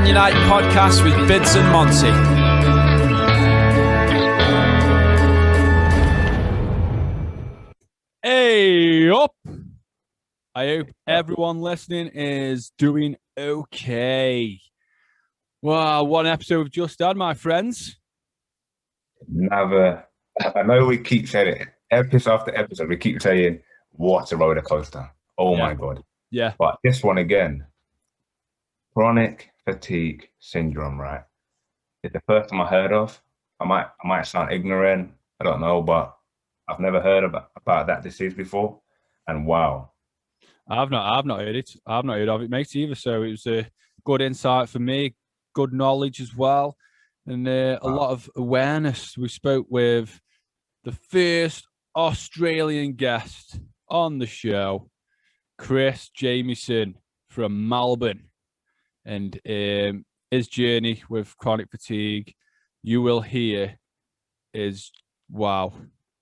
Man United podcast with Bidds and Monty. Hey up! I hope everyone listening is doing okay. Wow, what an episode we've just had, my friends. Never. I know we keep saying it episode after episode. We keep saying, "What a roller coaster!" Oh my god! Yeah. But this one again, chronic fatigue syndrome. Right? It's the first time I heard of. I might sound ignorant. I don't know, but I've never heard about that disease before. And wow, I've not heard it. I've not heard of it, mate, either. So it was a good insight for me, good knowledge as well, and a lot of awareness. We spoke with the first Australian guest on the show, Chris Jameison from Melbourne, and his journey with chronic fatigue. You will hear is wow.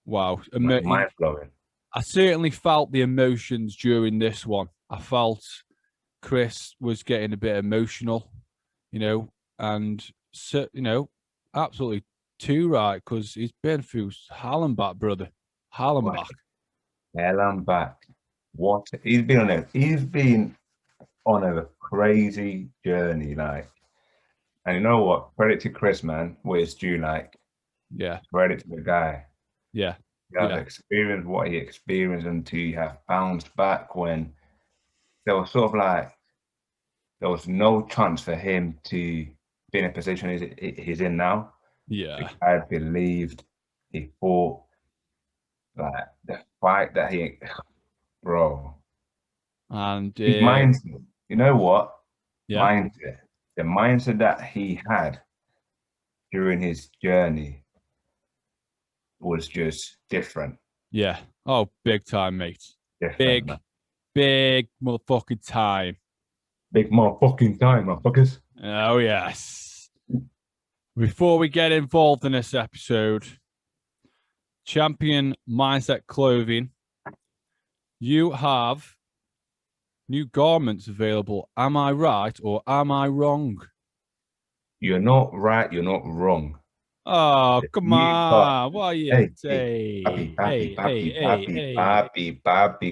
mind blowing. I certainly felt the emotions during this one. I felt Chris was getting a bit emotional, and absolutely too right, because he's been through hell and back, brother. Hell and back. Hell and back. What he's been on a crazy journey, like. And you know what? Credit to Chris, man. What it's due, like. Yeah. Credit to the guy. Yeah. He has experienced what he experienced until he have bounced back when there was sort of like there was no chance for him to be in a position he's in now. Yeah. I believed he fought, like the fight that he, bro. And his mindset, you know what? Yeah. Mindset. The mindset that he had during his journey was just different. Yeah. Oh, big time, mate. Different, big motherfucking time. Big motherfucking time, motherfuckers. Oh, yes. Before we get involved in this episode, Champion Mindset Clothing, you have new garments available. Am I right or am I wrong? You're not right, you're not wrong. Oh, come on. What are you saying? Papi,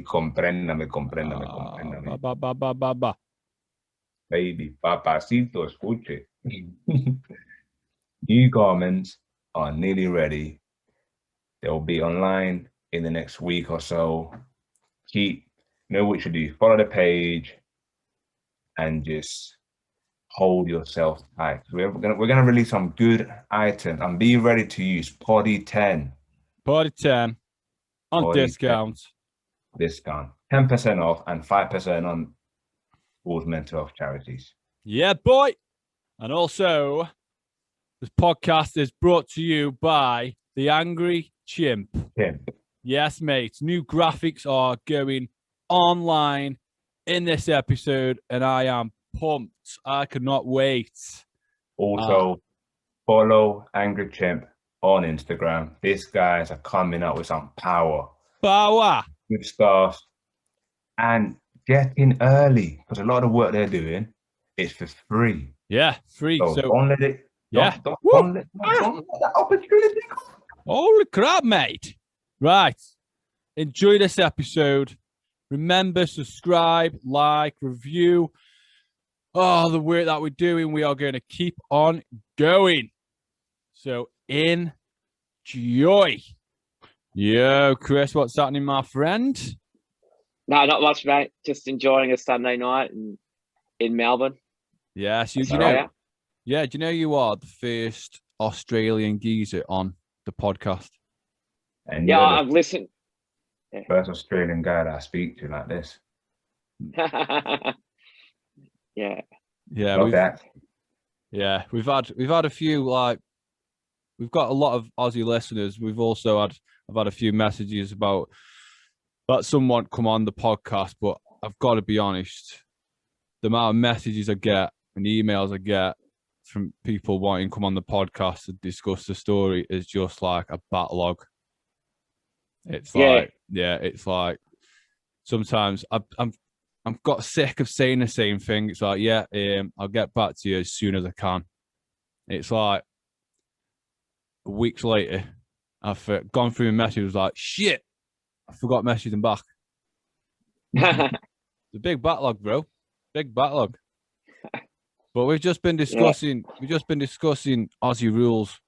compréndame. Baby, papacito, escuche. New garments are nearly ready. They'll be online in the next week or so. Know what you do. Follow the page and just hold yourself tight. We're gonna release some good items and be ready to use Party 10 on Party discount. 10% off and 5% on all mental health charities. Yeah, boy. And also, this podcast is brought to you by the Angry Chimp. Yes, mate. New graphics are going online in this episode, and I am pumped. I cannot wait. Also, follow Angry Chimp on Instagram. These guys are coming up with some power. Good stuff. And get in early, because a lot of work they're doing is for free. Yeah, free. So don't let it. Don't let that opportunity go. Holy crap, mate. Right. Enjoy this episode. Remember, subscribe, like, review. Oh, the work that we're doing, we are going to keep on going. So, enjoy. Yo, Chris, what's happening, my friend? No, not much, mate. Just enjoying a Sunday night in Melbourne. Yes, do you know you are the first Australian geezer on the podcast? And yeah, I've listened. First Australian guy that I speak to like this. Yeah. We've had a few, like, we've got a lot of Aussie listeners. I've had a few messages about that someone come on the podcast, but I've got to be honest, the amount of messages I get and emails I get from people wanting to come on the podcast to discuss the story is just like a backlog. It's like, it's like sometimes I'm I've got sick of saying the same thing. It's like, yeah, I'll get back to you as soon as I can. It's like weeks later, I've gone through a message. It was like, shit, I forgot messaging them back. It's a big backlog, bro. Big backlog. But we've just been discussing. We've just been discussing Aussie rules,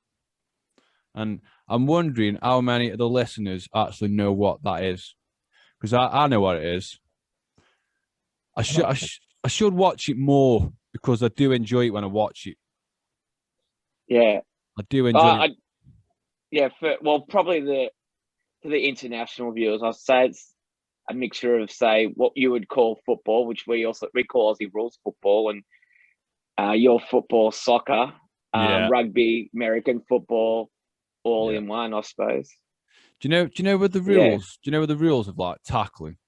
and I'm wondering how many of the listeners actually know what that is, because I know what it is. I should watch it more because I do enjoy it when I watch it. Yeah. I do enjoy it. Probably for the international viewers, I'd say it's a mixture of, say, what you would call football, which we call Aussie rules football, and your football, soccer, rugby, American football, all in one, I suppose. Do you know with the rules? Yeah. Do you know with the rules of like tackling?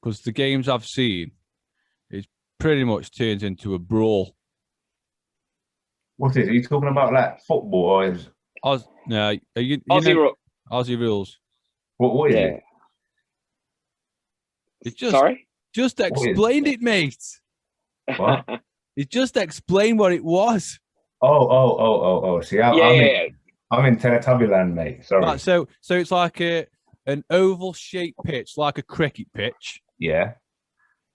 Because the games I've seen, it pretty much turns into a brawl. What is it? Are you talking about like football or is Aussie rules? What is it? It just explained it, mate. What? It just explained what it was. Oh. See, I'm in Teletubby land, mate. Sorry. Right, so it's like an oval shaped pitch, like a cricket pitch. Yeah.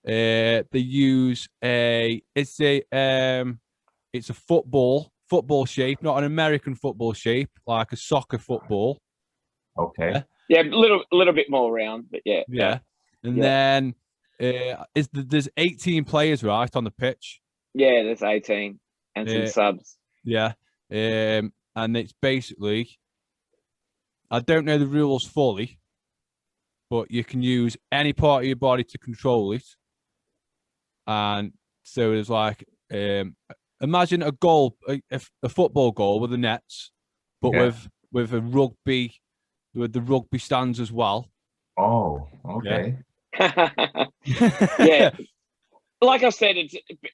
They use it's a football shape, not an American football shape, like a soccer football. Okay. Yeah, a little bit more round, but yeah. Yeah. And then there's 18 players, right, on the pitch. Yeah, there's 18 and some subs. Yeah. And it's basically, I don't know the rules fully, but you can use any part of your body to control it. And so there's like, imagine a goal, a football goal with the nets, but with a rugby, with the rugby stands as well. Oh, okay. Yeah. Like I said,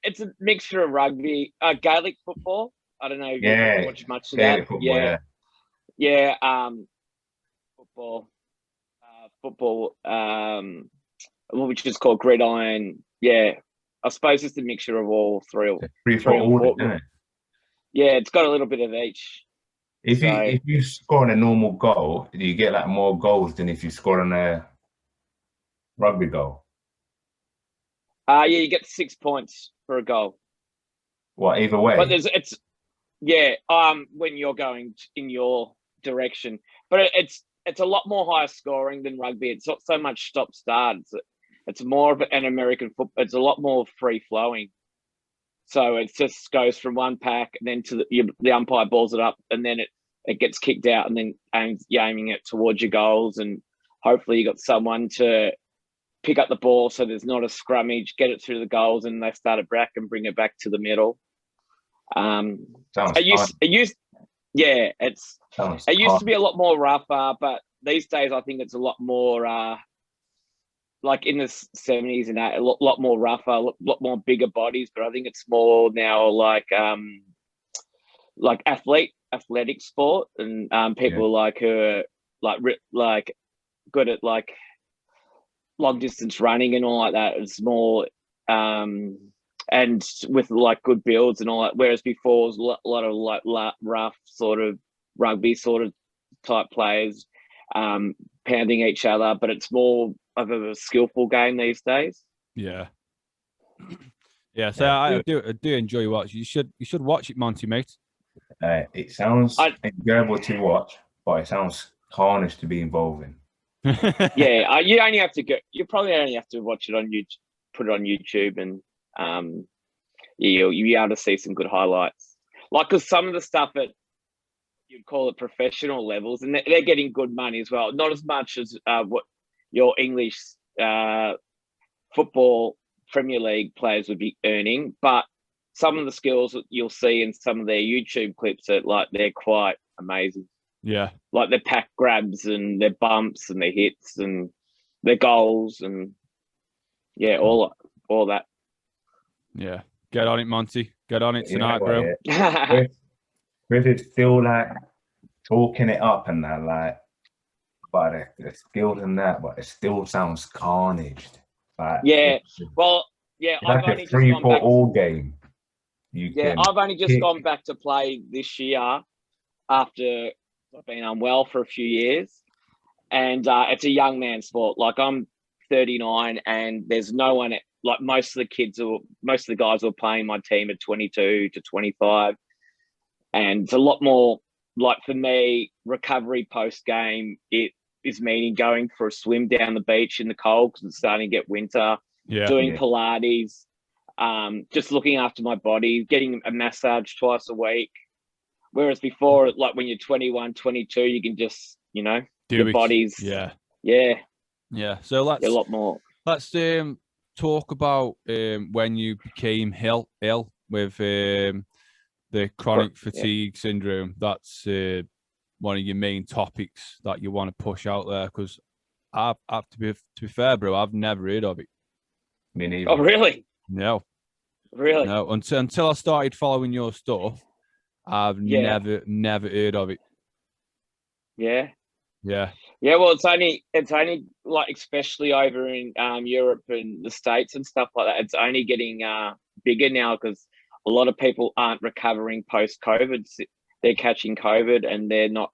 it's a mixture of rugby, Gaelic football. I don't know if you watch much of Gaelic that. Football, football, which is called gridiron. Yeah, I suppose it's a mixture of all three or four. Isn't it? Yeah, it's got a little bit of each. If you score on a normal goal, do you get like more goals than if you score on a rugby goal? You get 6 points for a goal. What, either way? But when you're going in your direction. But it's a lot more higher scoring than rugby. It's not so much stop start. It's more of an American football. It's a lot more free flowing. So it just goes from one pack and then to the umpire balls it up and then it gets kicked out and then you're aiming it towards your goals and hopefully you got someone to pick up the ball so there's not a scrummage, get it through the goals and they start it back and bring it back to the middle. It used to be a lot more rougher, but these days I think it's a lot more like in the 70s and that, a lot more rougher, a lot more bigger bodies, but I think it's more now like athletic sport and people like who are like good at like long distance running and all like that. It's more and with like good builds and all that. Whereas before it was a lot of like rough sort of rugby sort of type players pounding each other, but it's more of a skillful game these days. Yeah. Yeah, so I do enjoy watching. You should watch it, Monty, mate. It sounds enjoyable to watch, but it sounds carnage to be involved in. Yeah, you only have to go. You probably only have to watch it on YouTube, put it on YouTube, and you'll be able to see some good highlights. Like, because some of the stuff at you'd call it professional levels, and they're getting good money as well. Not as much as what your English football Premier League players would be earning, but some of the skills that you'll see in some of their YouTube clips are like they're quite amazing. Yeah, like their pack grabs and their bumps and their hits and their goals and all that. Yeah, get on it, Monty. Get on it tonight, bro. Chris is still like talking it up and that, like, but the skills and that, but it still sounds carnage. Like, Yeah. Well, yeah, it's I've like only a just free gone for back. all game. You Yeah, can I've only just pick. gone back to play this year after I've been unwell for a few years, and it's a young man sport. Like, I'm 39, and there's no one. Like, most of the guys who are playing my team are 22 to 25, and it's a lot more. Like, for me, recovery post game, it is meaning going for a swim down the beach in the cold because it's starting to get winter. Yeah. Doing Yeah. Pilates, just looking after my body, getting a massage twice a week. Whereas before, like when you're 21, 22, you can just, Do your it. body's, Yeah. So a lot more. let's talk about when you became ill with the chronic fatigue syndrome. That's one of your main topics that you want to push out there, because I've to be fair, bro, I've never heard of it. Me neither. Oh, really? No, Really? no. Until I started following your stuff, I've Yeah. never heard of it. Yeah. Yeah. Yeah. Well, it's only like, especially over in Europe and the States and stuff like that, it's only getting bigger now because a lot of people aren't recovering post COVID. They're catching COVID and they're not,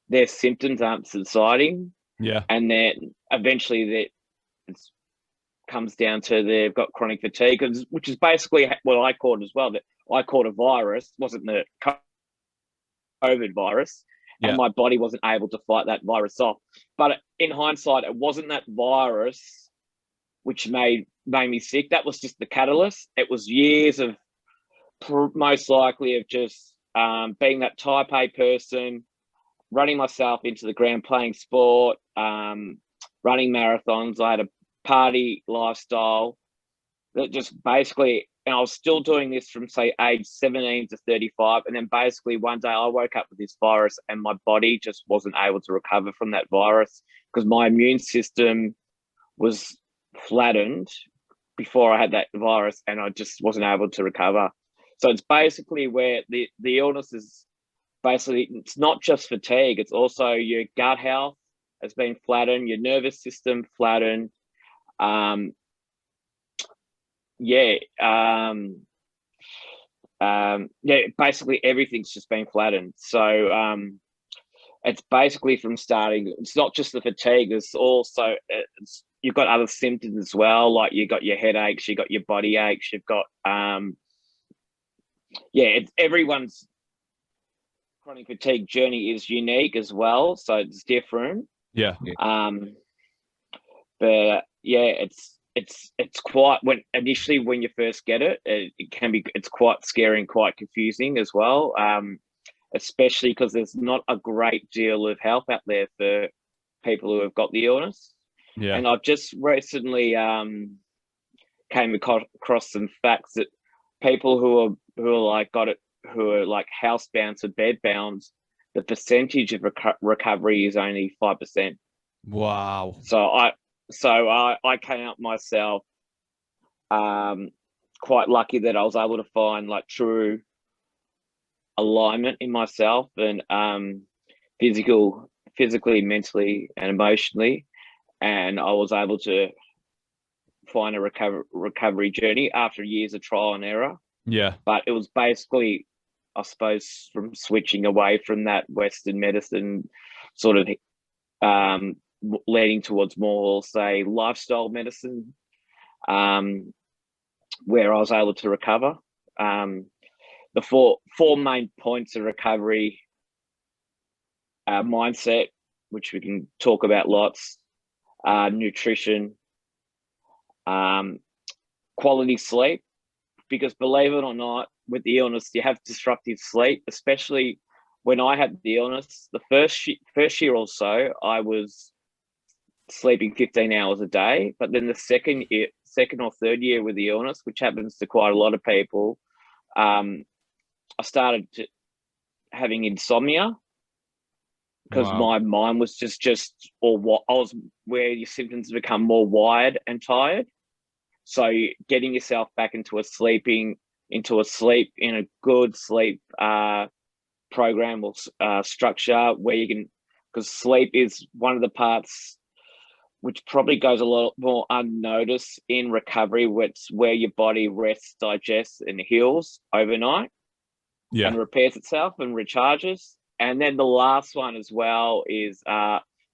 their symptoms aren't subsiding. Yeah. And then eventually it comes down to they've got chronic fatigue, which is basically what I caught as well. That I caught a virus, wasn't the COVID virus, and my body wasn't able to fight that virus off. But in hindsight, it wasn't that virus which made me sick. That was just the catalyst. It was years of most likely of just being that type A person, running myself into the ground, playing sport, running marathons. I had a party lifestyle that just basically, and I was still doing this from, say, age 17 to 35. And then basically one day I woke up with this virus and my body just wasn't able to recover from that virus because my immune system was flattened before I had that virus and I just wasn't able to recover. So it's basically where the illness is basically, it's not just fatigue, it's also your gut health has been flattened, your nervous system flattened. Basically everything's just been flattened. So it's basically from starting, it's not just the fatigue, it's also, you've got other symptoms as well, like you got your headaches, you got your body aches, you've got it's everyone's chronic fatigue journey is unique as well, so it's different. But yeah, it's quite, when you first get it, it's quite scary and quite confusing as well, especially because there's not a great deal of help out there for people who have got the illness. And I've just recently came across some facts that people who are like got it, who are like housebound or bedbound, the percentage of recovery is only 5%. Wow. So I came out myself quite lucky that I was able to find like true alignment in myself and physically, mentally and emotionally, and I was able to find a recovery journey after years of trial and error. But it was basically, I suppose, from switching away from that Western medicine sort of leading towards more, say, lifestyle medicine, where I was able to recover. The four main points of recovery: mindset, which we can talk about lots, nutrition, quality sleep, because believe it or not, with the illness, you have disruptive sleep, especially when I had the illness. The first year or so, I was sleeping 15 hours a day, but then the second or third year with the illness, which happens to quite a lot of people, I started having insomnia because my mind was where your symptoms become more wired and tired. So getting yourself back into a good sleep program or structure where you can, because sleep is one of the parts which probably goes a lot more unnoticed in recovery, which where your body rests, digests, and heals overnight and repairs itself and recharges. And then the last one as well is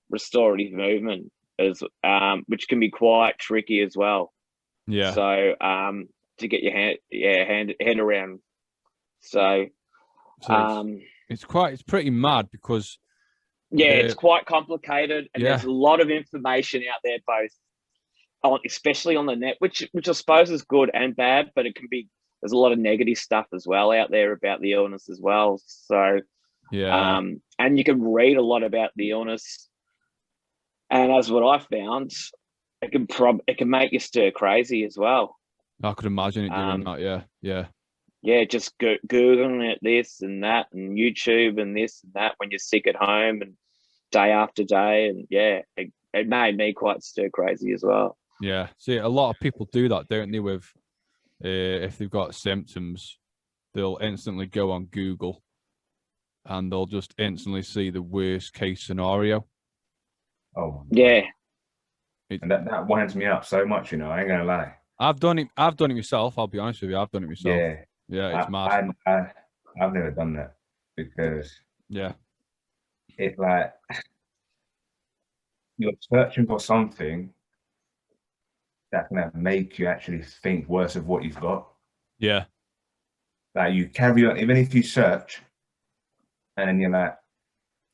restorative movement, which can be quite tricky as well. Yeah. So to get your head around. So it's pretty mad because it's quite complicated, and there's a lot of information out there, especially on the net, which I suppose is good and bad, but there's a lot of negative stuff as well out there about the illness as well. So and you can read a lot about the illness, and as what I found, it can make you stir crazy as well. I could imagine it doing that. Yeah, just Googling it, this and that, and YouTube and this and that when you're sick at home and day after day. And it made me quite stir crazy as well. Yeah. See, a lot of people do that, don't they? With if they've got symptoms, they'll instantly go on Google and they'll just instantly see the worst case scenario. Oh, yeah. And that winds me up so much, I ain't gonna lie. I've done it myself. I'll be honest with you. I've done it myself. Yeah, it's mad. I've never done that because it's like you're searching for something that's gonna make you actually think worse of what you've got. Yeah. Like you carry on, even if you search, and then you're like,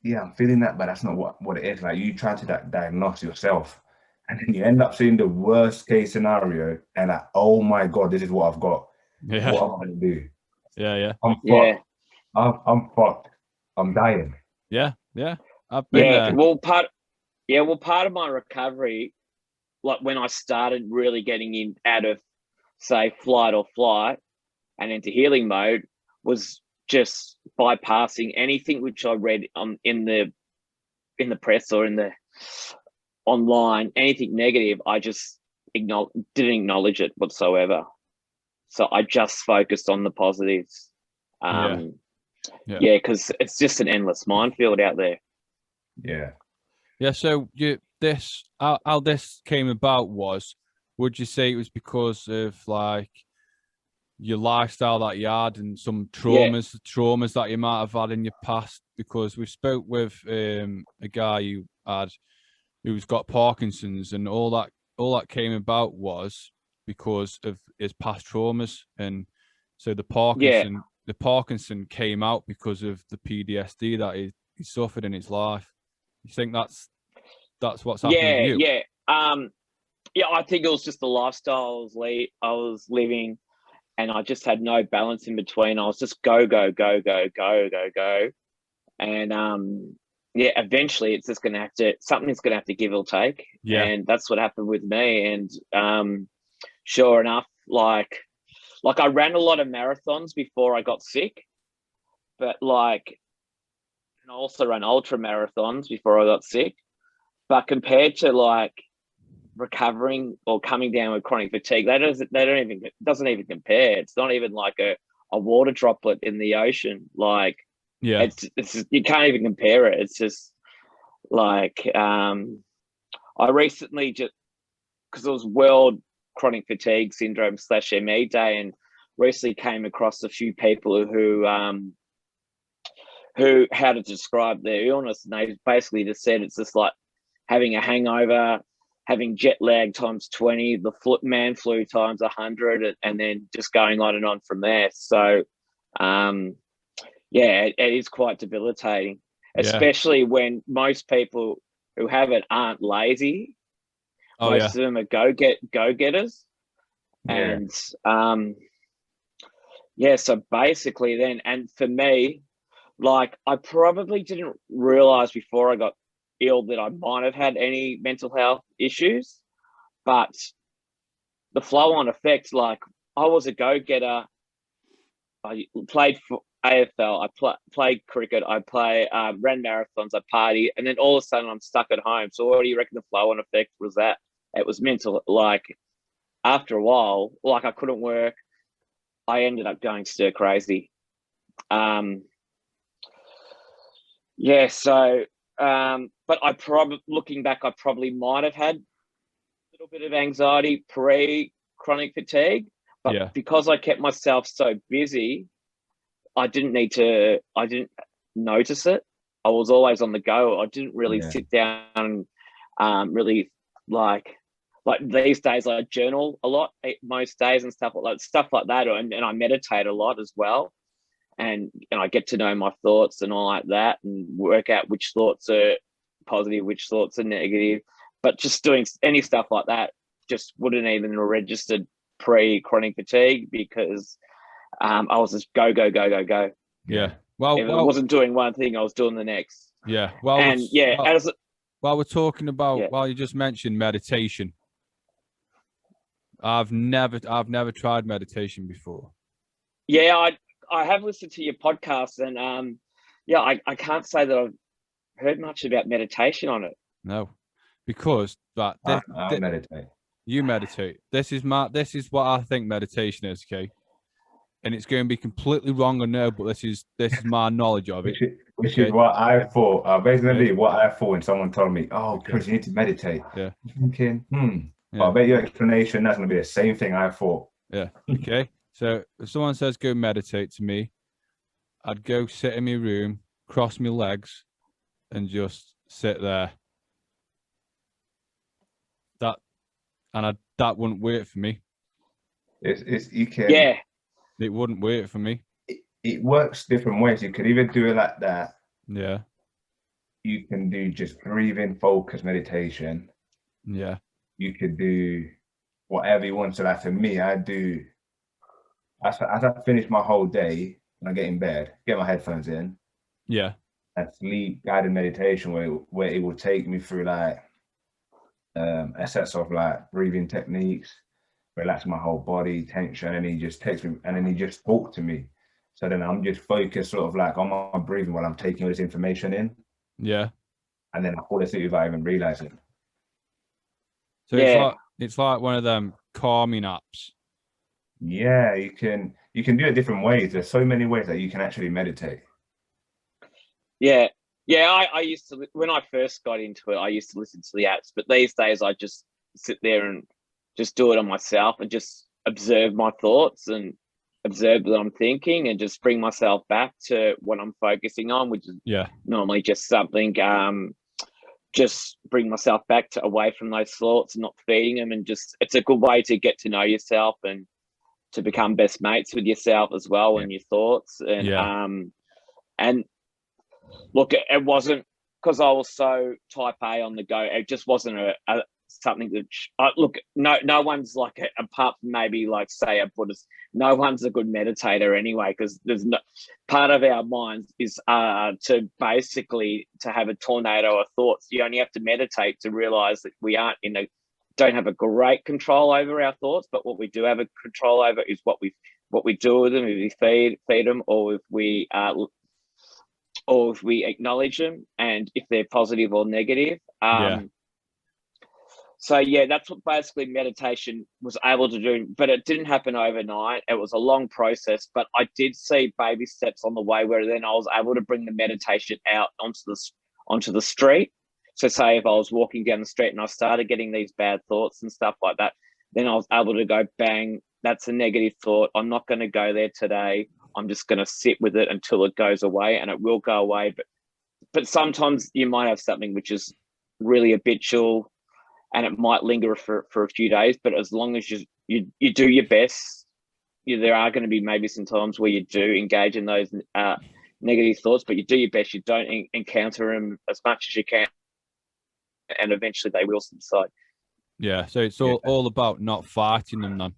yeah, I'm feeling that, but that's not what it is. Like you try to diagnose yourself, and then you end up seeing the worst case scenario, and like, oh my God, this is what I've got. Yeah. What am I gonna do? Yeah. I'm fucked. I'm fucked. I'm dying. Yeah. I've been there. Well, part of my recovery, like when I started really getting in out of, say, flight or flight and into healing mode, was just bypassing anything which I read in the press or in the online, anything negative. I just didn't acknowledge it whatsoever. So I just focused on the positives. Because it's just an endless minefield out there. Yeah. So how this came about would you say it was because of like your lifestyle that you had and some traumas that you might have had in your past? Because we spoke with a guy who's got Parkinson's, and all that came about was because of his past traumas. And so the Parkinson came out because of the PTSD that he suffered in his life. You think that's what's happening with you? I think it was just the lifestyle I was living, and I just had no balance in between. I was just go, and eventually it's just something's gonna have to give or take. And that's what happened with me. And sure enough, like I ran a lot of marathons before I got sick, and I also ran ultra marathons before I got sick. But compared to like recovering or coming down with chronic fatigue, it doesn't even compare. It's not even like a water droplet in the ocean. Like it's you can't even compare it. It's just like I recently, just because it was World Chronic Fatigue Syndrome / ME Day, and recently came across a few people who how to describe their illness, and they basically just said it's just like having a hangover, having jet lag times 20, the man flu times 100, and then just going on and on from there. So it is quite debilitating, especially when most people who have it aren't lazy. Most of them are go-getters. And so basically then, and for me, like I probably didn't realize before I got ill that I might have had any mental health issues, but the flow-on effects, like I was a go-getter. I played for AFL, I played cricket, I ran marathons, I partied, and then all of a sudden I'm stuck at home. So what do you reckon the flow-on effect was? That it was mental. Like after a while, like I couldn't work. I ended up going stir crazy. But looking back, I probably might have had little bit of anxiety pre-chronic fatigue, but because I kept myself so busy, I didn't notice it. I was always on the go. I didn't really sit down and really like these days I journal a lot most days and stuff like that, and I meditate a lot as well, and I get to know my thoughts and all like that, and work out which thoughts are positive, which thoughts are negative. But just doing any stuff like that just wouldn't even have registered pre-chronic fatigue, because I was just go. Yeah. Well, if I wasn't doing one thing, I was doing the next. Yeah. Well, and while we're talking about, while you just mentioned meditation, I've never tried meditation before. Yeah, I have listened to your podcast, and I can't say that I've heard much about meditation on it. No, because I meditate. You meditate. This is what I think meditation is, okay? And it's going to be completely wrong, I know, but this is my knowledge of it. Which is what I thought. Basically, what I thought when someone told me, "Oh, Chris, you need to meditate." Yeah. I'm thinking, But I bet your explanation, that's going to be the same thing I thought. Yeah. Okay. So if someone says go meditate to me, I'd go sit in my room, cross my legs, and just sit there. That wouldn't work for me. You can. Yeah. It wouldn't work for me. It works different ways. You could either do it like that. Yeah. You can do just breathing, focus meditation. Yeah. You could do whatever you want. So like for me, I do, as I finish my whole day, when I get in bed, get my headphones in. Yeah. And sleep guided meditation where it will take me through like a set of like breathing techniques, relax my whole body, tension, and he just takes me, and then he just talks to me. So then I'm just focused sort of like on my breathing while I'm taking all this information in. Yeah. And then I fall asleep without even realizing. So it's like one of them calming apps. Yeah, you can do it different ways. There's so many ways that you can actually meditate. Yeah. I used to, when I first got into it, I used to listen to the apps, but these days I just sit there and just do it on myself and just observe my thoughts and observe that I'm thinking, and just bring myself back to what I'm focusing on, which is normally just something, just bring myself back to away from those thoughts and not feeding them. And just, it's a good way to get to know yourself and to become best mates with yourself as well, and your thoughts. And look, it wasn't because I was so type A on the go. It just wasn't something that look. No one's like apart from maybe like say a Buddhist. No one's a good meditator anyway, because there's no part of our minds is to basically to have a tornado of thoughts. You only have to meditate to realize that we don't have a great control over our thoughts, but what we do have a control over is what we do with them. If we feed them, or if we acknowledge them, and if they're positive or negative. So that's what basically meditation was able to do, but it didn't happen overnight. It was a long process, but I did see baby steps on the way where then I was able to bring the meditation out onto the street. So say if I was walking down the street and I started getting these bad thoughts and stuff like that, then I was able to go, bang, that's a negative thought. I'm not going to go there today. I'm just going to sit with it until it goes away, and it will go away. But sometimes you might have something which is really habitual, and it might linger for a few days. But as long as you do your best, there are going to be maybe some times where you do engage in those negative thoughts, but you do your best. You don't encounter them as much as you can, and eventually they will subside. Yeah, so it's all about not fighting them then.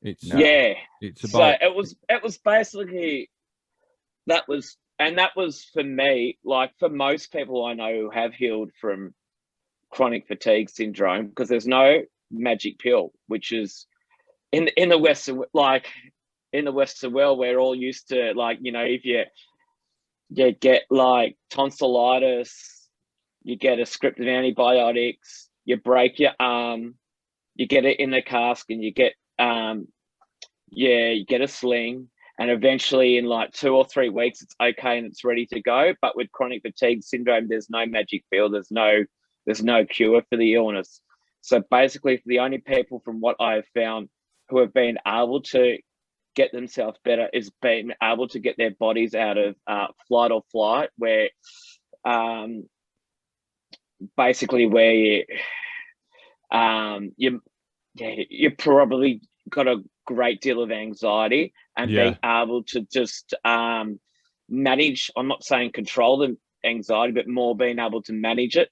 It's about. So it was basically that was for me, like for most people I know who have healed from chronic fatigue syndrome, because there's no magic pill, which is in the Western, like in the Western world, we're all used to, like, if you get like tonsillitis, you get a script of antibiotics, you break your arm, you get it in the cask, and you get you get a sling, and eventually in like 2 or 3 weeks it's okay and it's ready to go. But with chronic fatigue syndrome, there's no magic pill, there's no cure for the illness. So basically, the only people from what I have found who have been able to get themselves better is being able to get their bodies out of flight or flight, where basically where you probably got a great deal of anxiety and being able to just manage. I'm not saying control the anxiety, but more being able to manage it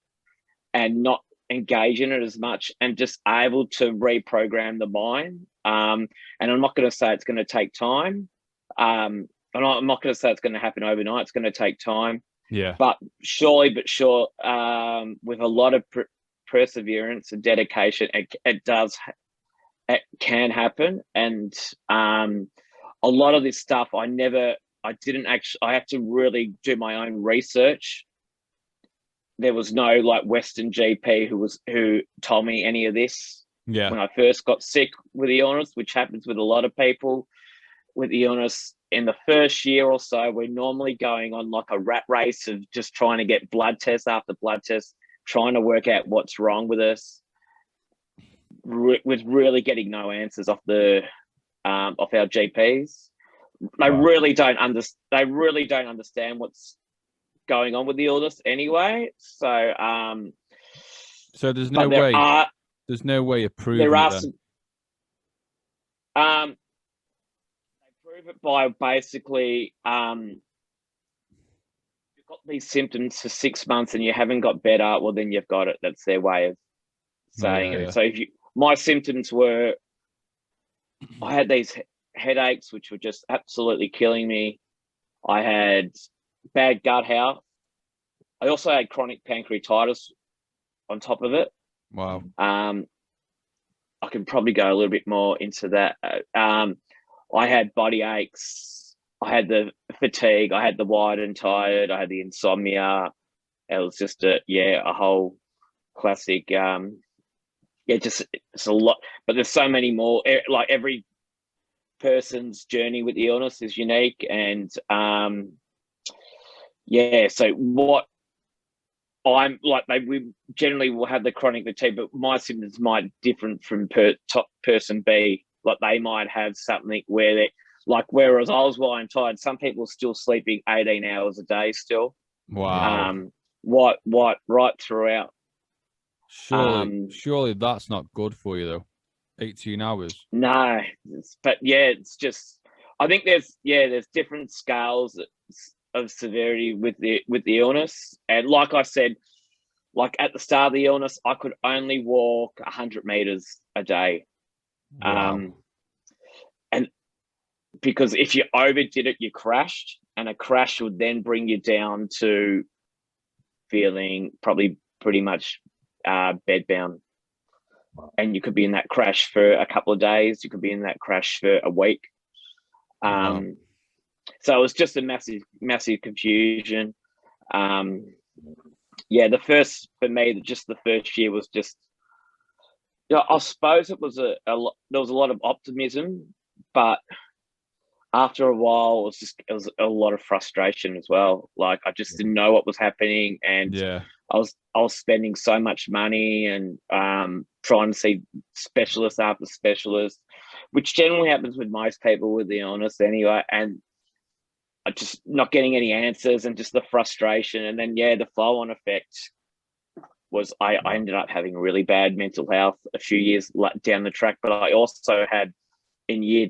and not engage in it as much, and just able to reprogram the mind. And I'm not going to say it's going to take time. I'm not going to say it's going to happen overnight. It's going to take time. Yeah. But surely, but sure, with a lot of perseverance and dedication, it can happen. And a lot of this stuff, I had to really do my own research. There was no like Western GP who told me any of this. Yeah. When I first got sick with the illness, which happens with a lot of people with the illness, in the first year or so, we're normally going on like a rat race of just trying to get blood test after blood test, trying to work out what's wrong with us, with really getting no answers off our GPs. They really don't understand what's going on with the illness anyway. So there's no way. There's no way of proving there are it. Some, they prove it by basically you've got these symptoms for 6 months and you haven't got better. Well, then you've got it. That's their way of saying it. So my symptoms were, I had these headaches which were just absolutely killing me. I had bad gut health. I also had chronic pancreatitis on top of it. Wow. I can probably go a little bit more into that. I had body aches. I had the fatigue. I had the wide and tired. I had the insomnia. It was just a whole classic. It's a lot. But there's so many more. Like every person's journey with the illness is unique, and so what I'm like, we generally will have the chronic fatigue, but my symptoms might different from person B. Like they might have something where they, like, whereas I was wide and tired, some people are still sleeping 18 hours a day still. Wow. What right throughout. Surely that's not good for you though. 18 hours. No, but it's just, I think there's different scales of severity with the illness. And like I said, like at the start of the illness, I could only walk 100 meters a day. Wow. And because if you overdid it, you crashed, and a crash would then bring you down to feeling probably pretty much bedbound. And you could be in that crash for a couple of days. You could be in that crash for a week. So it was just a massive confusion. The first year was just, I suppose it was there was a lot of optimism, but after a while, it was a lot of frustration as well. Like I just didn't know what was happening, and I was spending so much money and trying to see specialist after specialist, which generally happens with most people with the illness anyway. And I just not getting any answers, and just the frustration. And then, the flow-on effect was I ended up having really bad mental health a few years down the track. But I also had, in year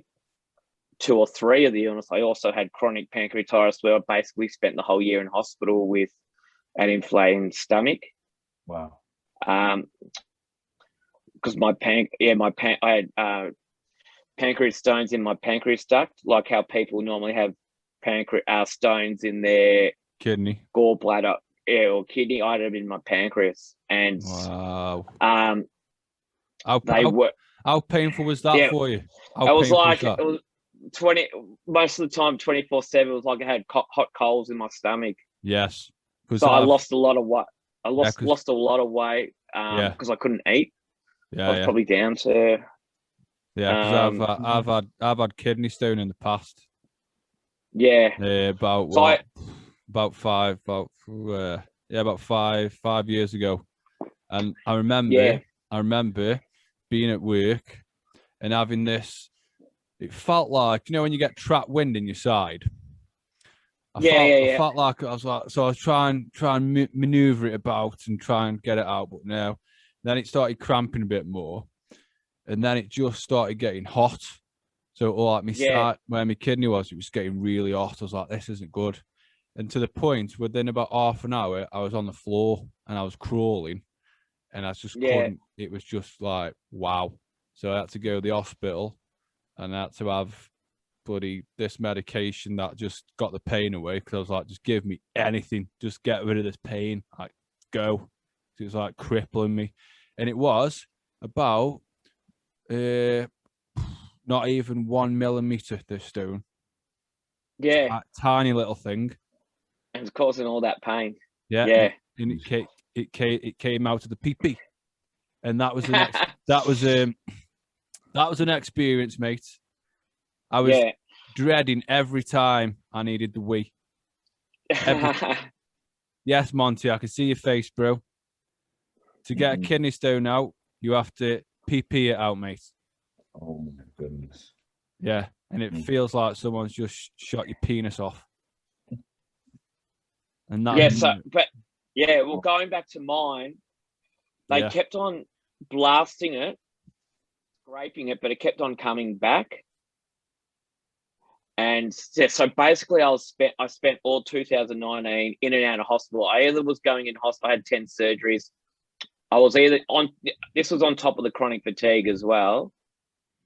2 or 3 of the illness, I also had chronic pancreatitis, where I basically spent the whole year in hospital with an inflamed stomach. Wow. Because I had pancreas stones in my pancreas duct, like how people normally have stones in their kidney, gallbladder, or kidney. I had them in my pancreas, and wow. How painful was that for you? It was like it was 20. Most of the time, 24/7. It was like I had hot coals in my stomach. Yes. So I lost a lot of weight. I lost a lot of weight because I couldn't eat. I was probably down to. Yeah, because I've had kidney stone in the past. Yeah. About 5 years ago, and I remember I remember being at work and having this. It felt like, when you get trapped wind in your side. I felt like I was trying maneuver it about and try and get it out, but no. Then it started cramping a bit more, and then it just started getting hot. So, like my side, where my kidney was, it was getting really hot. I was like, this isn't good. And to the point, within about half an hour, I was on the floor and I was crawling, and I just couldn't. It was just like, wow. So I had to go to the hospital, and I had to have this medication that just got the pain away, because I was like, just give me anything, just get rid of this pain, like, go. It was like crippling me, and it was about not even 1 millimeter, this stone. Tiny little thing, and it's causing all that pain. And it came out of the pee-pee, and that was that was an experience, mate. I was dreading every time I needed the wee. Yes, Monty, I can see your face, bro. To get a kidney stone out, you have to pee it out, mate. Oh my goodness. Yeah, and it feels like someone's just shot your penis off. And that going back to mine, they kept on blasting it, scraping it, but it kept on coming back. And so basically I spent all 2019 in and out of hospital. I either was going in hospital, I had 10 surgeries. I was this was on top of the chronic fatigue as well.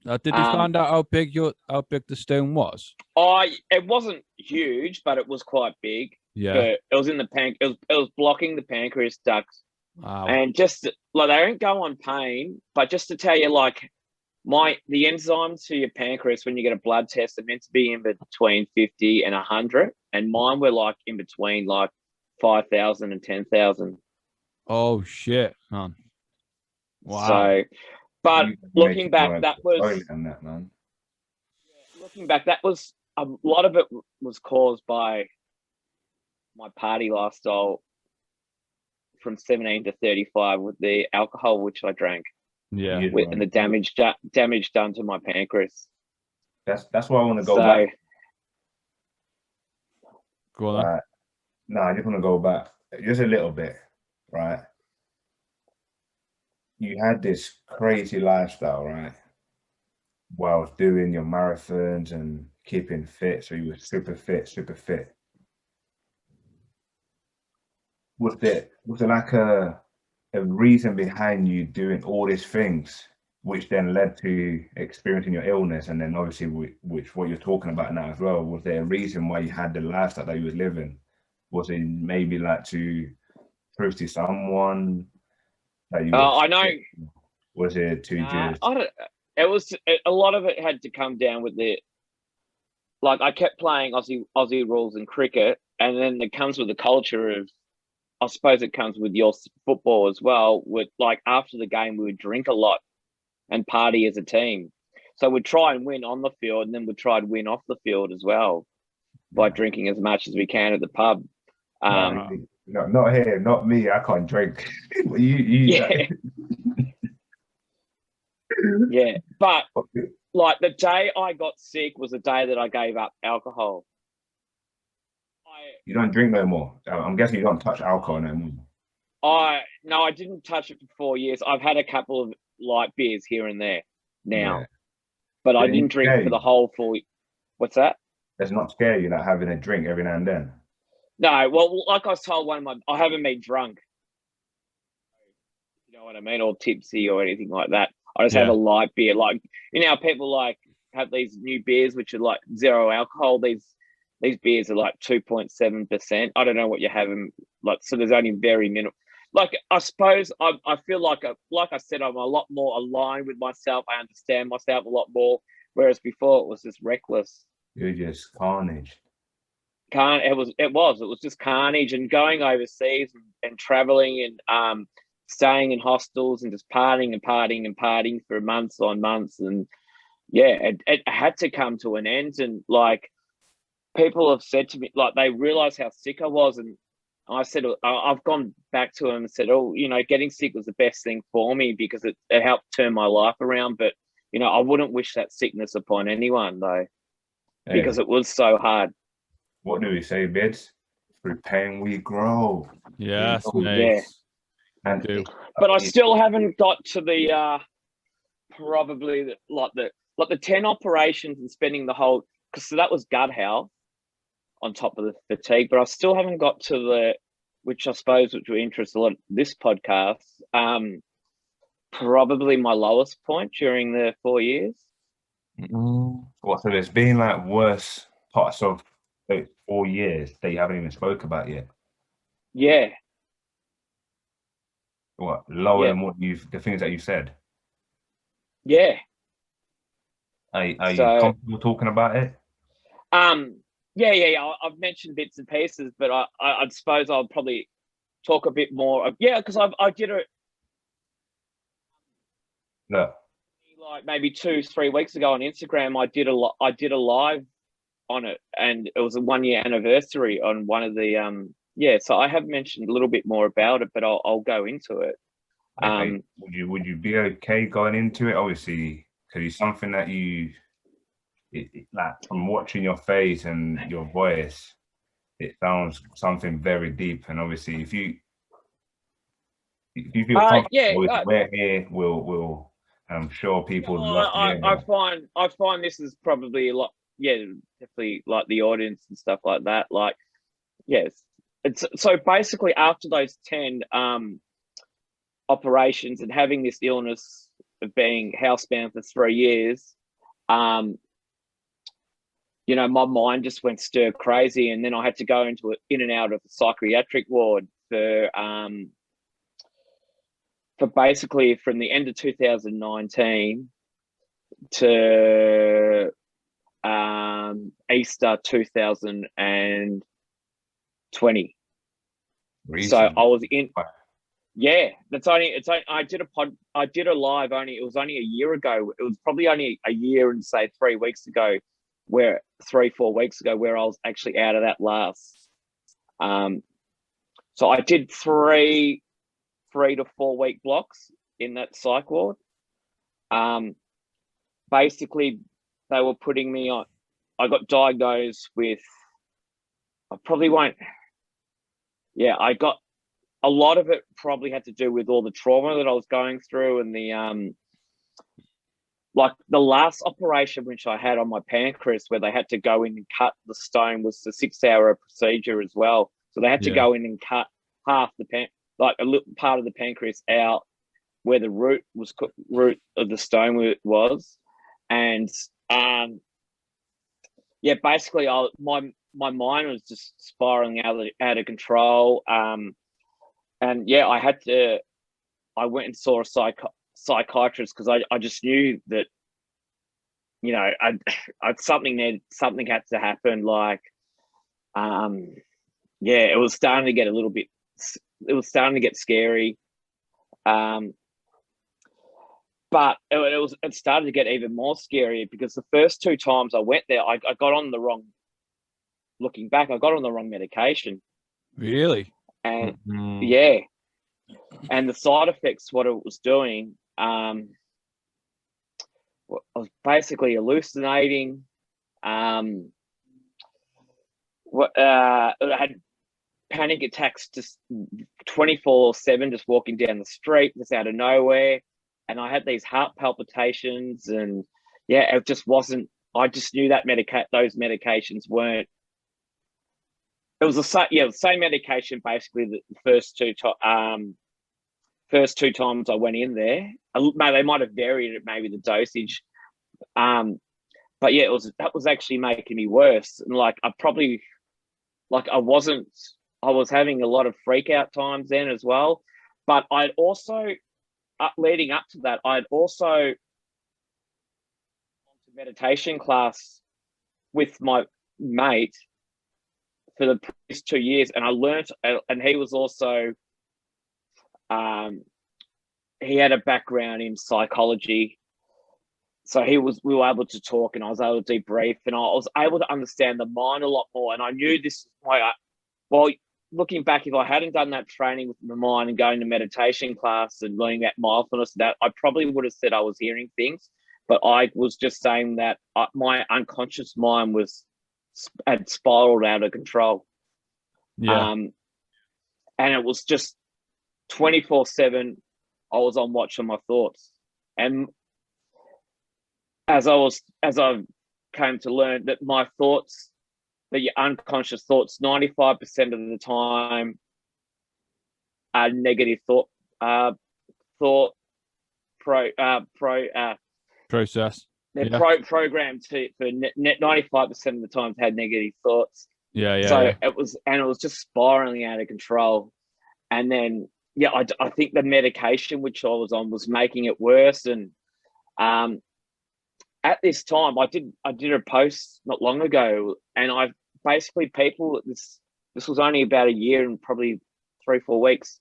Did you find out how big the stone was? It wasn't huge, but it was quite big. Yeah. But it was in the it was blocking the pancreas ducts. Wow. And just like, they don't go on pain, but just to tell you, like, the enzymes for your pancreas when you get a blood test are meant to be in between 50 and 100, and mine were like in between like 5,000 and 10,000. Oh shit, man! Wow. So, but looking back, that was a lot of it was caused by my party lifestyle from 17 to 35 with the alcohol which I drank. Yeah, and the damage done to my pancreas. That's why I want to go back. Go on. Right. No, I just want to go back just a little bit, right? You had this crazy lifestyle, right? While doing your marathons and keeping fit, so you were super fit. Was there like a reason behind you doing all these things, which then led to experiencing your illness, and then obviously which what you're talking about now as well? Was there a reason why you had the lifestyle that you was living? Was it maybe like to prove to someone that you? I know. Was it to just? I don't. It was a lot of it had to come down with like, I kept playing Aussie rules and cricket, and then it comes with the culture of, I suppose it comes with your football as well. With, like, after the game, we would drink a lot and party as a team. So we'd try and win on the field, and then we'd try and win off the field as well by drinking as much as we can at the pub. No, not here, not me. I can't drink. Yeah, but like, the day I got sick was the day that I gave up alcohol. You don't drink no more. I'm guessing you don't touch alcohol no more. No, I didn't touch it for 4 years. I've had a couple of light beers here and there now, but I didn't drink for the whole 4 years. What's that? Does not scare you, like having a drink every now and then? No, well, like I was told I haven't been drunk. You know what I mean? Or tipsy or anything like that. I just have a light beer. Like, how people like have these new beers which are like zero alcohol. These beers are like 2.7%. I don't know what you're having. Like, so there's only very minimal. Like, I suppose I feel like I said, I'm a lot more aligned with myself. I understand myself a lot more. Whereas before it was just reckless. You're just carnage. It was just carnage, and going overseas and traveling and staying in hostels and just partying for months on months. And it had to come to an end. And like, people have said to me, like, they realize how sick I was, and I said, I've gone back to him and said, oh, getting sick was the best thing for me because it helped turn my life around. But, I wouldn't wish that sickness upon anyone, though, because it was so hard. What do we say, Bidds? Through pain we grow. Yes, We mate. And Do. But I still haven't got to the probably the 10 operations and spending the whole, because that was gut health on top of the fatigue, but I still haven't got to which I suppose which will interest a lot of this podcast, probably my lowest point during the 4 years. What, so there's been like worse parts of 4 years that you haven't even spoke about yet? Yeah. What, lower than the things that you said? Yeah. Are you comfortable talking about it? Yeah. I've mentioned bits and pieces, but I suppose I'll probably talk a bit more. Yeah, because I did it. No. Like maybe 2-3 weeks ago on Instagram, I did a live on it, and it was a 1 year anniversary on one of the so I have mentioned a little bit more about it, but I'll go into it. Okay. Would you be okay going into it? Obviously, because it's something that like from watching your face and your voice, it sounds something very deep. And obviously, if you feel comfortable, we're here. We'll I'm sure people would love to hear that. I find this is probably a lot. Yeah, definitely like the audience and stuff like that. Like, yes, it's so basically after those 10 operations and having this illness of being housebound for 3 years, my mind just went stir crazy, and then I had to go in and out of the psychiatric ward for basically from the end of 2019 to Easter 2020. Recent. So I was in. Yeah, I did a live only. It was only a year ago. It was probably only a year and say 3 weeks ago, 3-4 weeks ago, where I was actually out of that last. So I did 3 to 4 week blocks in that psych ward. Basically, they were putting me on. I got diagnosed with. I probably won't. Yeah, I got. A lot of it probably had to do with all the trauma that I was going through, and the like the last operation which I had on my pancreas, where they had to go in and cut the stone, was the 6-hour procedure as well. So they had to go in and cut half like a little part of the pancreas out where the root of the stone was, and basically my mind was just spiraling out of control. And I went and saw a psychiatrist because I just knew that, something had to happen. Like, it was starting to get scary. But it started to get even more scary because the first 2 times I went there, I got on the wrong. Looking back, I got on the wrong medication. Really? And and the side effects, what it was doing, I was basically hallucinating. I had panic attacks just 24/7, just walking down the street, just out of nowhere, and I had these heart palpitations, and it just wasn't. I just knew that those medications weren't. It was the same medication basically the first two times I went in there. They might have varied it, maybe the dosage, but that was actually making me worse. And like I was having a lot of freak out times then as well. But I'd also leading up to that, I'd also gone to meditation class with my mate for the previous 2 years, and I learned, and he was also, he had a background in psychology, so we were able to talk, and I was able to debrief, and I was able to understand the mind a lot more, and I knew this is why looking back, if I hadn't done that training with my mind and going to meditation class and learning that mindfulness, that I probably would have said I was hearing things, but I was just saying that my unconscious mind had spiraled out of control. Yeah. And it was just 24/7. I was on watch on my thoughts, and as I came to learn that my thoughts, that your unconscious thoughts, 95% of the time are negative process. They're programmed for 95% of the time to have negative thoughts. Yeah. It was just spiraling out of control. And then, I think the medication which I was on was making it worse. And at this time, I did a post not long ago, and I basically people this was only about a year and probably 3-4 weeks,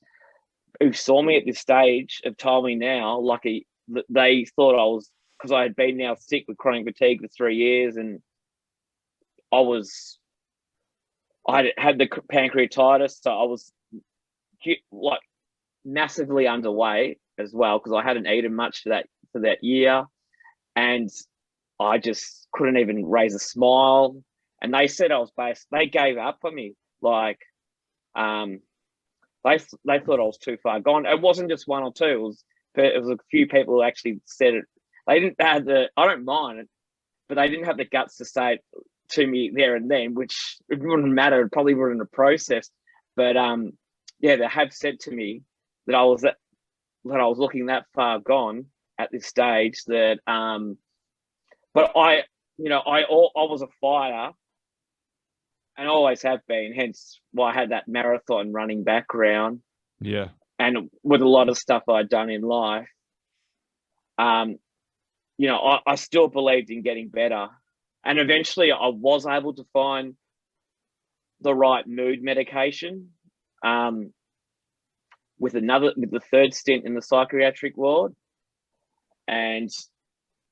who saw me at this stage have told me now, lucky they thought I was, because I had been now sick with chronic fatigue for 3 years, and I had the pancreatitis, so I was like massively underweight as well, because I hadn't eaten much for that year, and I just couldn't even raise a smile. And they said they gave up on me. Like, they thought I was too far gone. It wasn't just one or two. It was a few people who actually said it. They didn't have I don't mind it, but they didn't have the guts to say it to me there and then, which it wouldn't matter. It probably wouldn't have processed. But they have said to me that I was looking that far gone at this stage. That but I was a fighter, and always have been. Hence why I had that marathon running background. Yeah. And with a lot of stuff I'd done in life, I still believed in getting better. And eventually I was able to find the right mood medication with the third stint in the psychiatric ward. And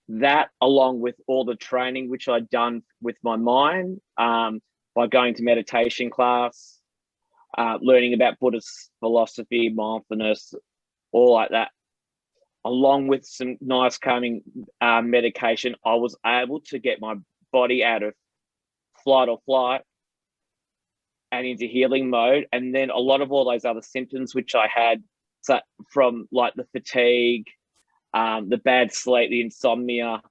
that, along with all the training which I'd done with my mind, by going to meditation class, learning about Buddhist philosophy, mindfulness, all like that, along with some nice calming medication, I was able to get my body out of flight or flight and into healing mode. And then a lot of all those other symptoms which I had, from like the fatigue, the bad sleep, the insomnia,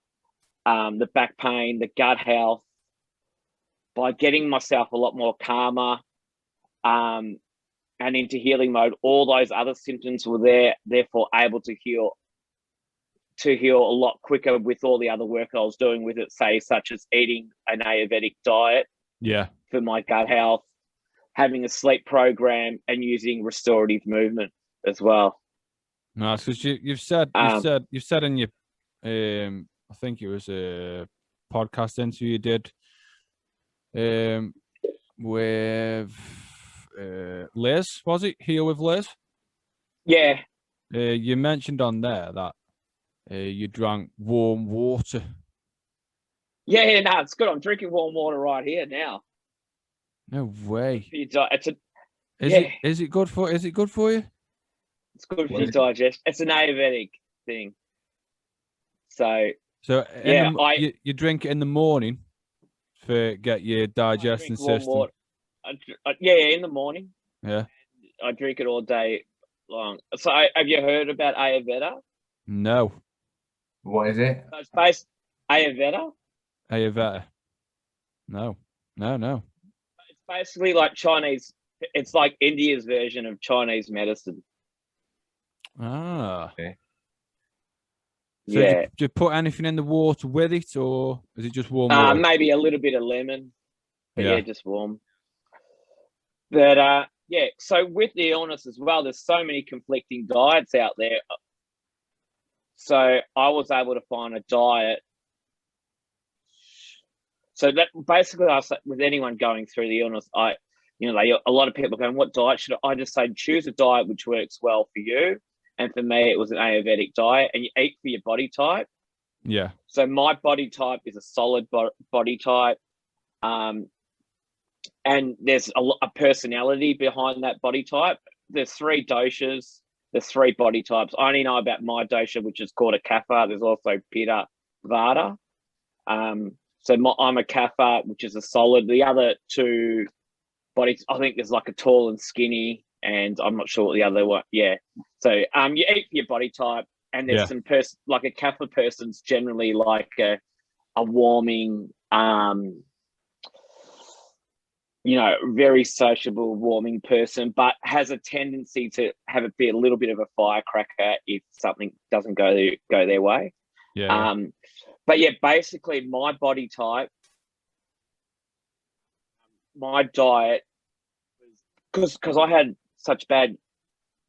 the back pain, the gut health, by getting myself a lot more calmer and into healing mode, all those other symptoms were therefore able to heal a lot quicker with all the other work I was doing with it, say, such as eating an Ayurvedic diet for my gut health, having a sleep program, and using restorative movement as well. No, because you've said in your I think it was a podcast interview you did with Liz, was it? Here with Liz? Yeah. You mentioned on there that you drank warm water. Yeah, no, it's good. I'm drinking warm water right here now. No way. Is it good for you? It's good for your digestion. It's an Ayurvedic thing. So you drink it in the morning to get your digestion system. In the morning. Yeah. I drink it all day long. So have you heard about Ayurveda? No. What is it? So it's based Ayurveda. Ayurveda. No. It's basically like Chinese. It's like India's version of Chinese medicine. Ah. Okay. So do you put anything in the water with it, or is it just warm water? Maybe a little bit of lemon. But just warm. But so with the illness as well, there's so many conflicting diets out there. So I was able to find a diet. So that basically, with anyone going through the illness, a lot of people going, what diet should I just say? Choose a diet which works well for you. And for me, it was an Ayurvedic diet, and you eat for your body type. Yeah. So my body type is a solid body type. and there's a personality behind that body type. There's 3 doshas. There's 3 body types. I only know about my dosha, which is called a kapha. There's also pitta, vata. So I'm a kapha, which is a solid. The other 2 bodies, I think there's like a tall and skinny, and I'm not sure what the other one. Yeah. So you eat your body type, and there's some like a kapha person's generally like a warming, very sociable, warming person, but has a tendency to have it be a little bit of a firecracker if something doesn't go their way. Yeah. But yeah, basically my body type, my diet, because I had such bad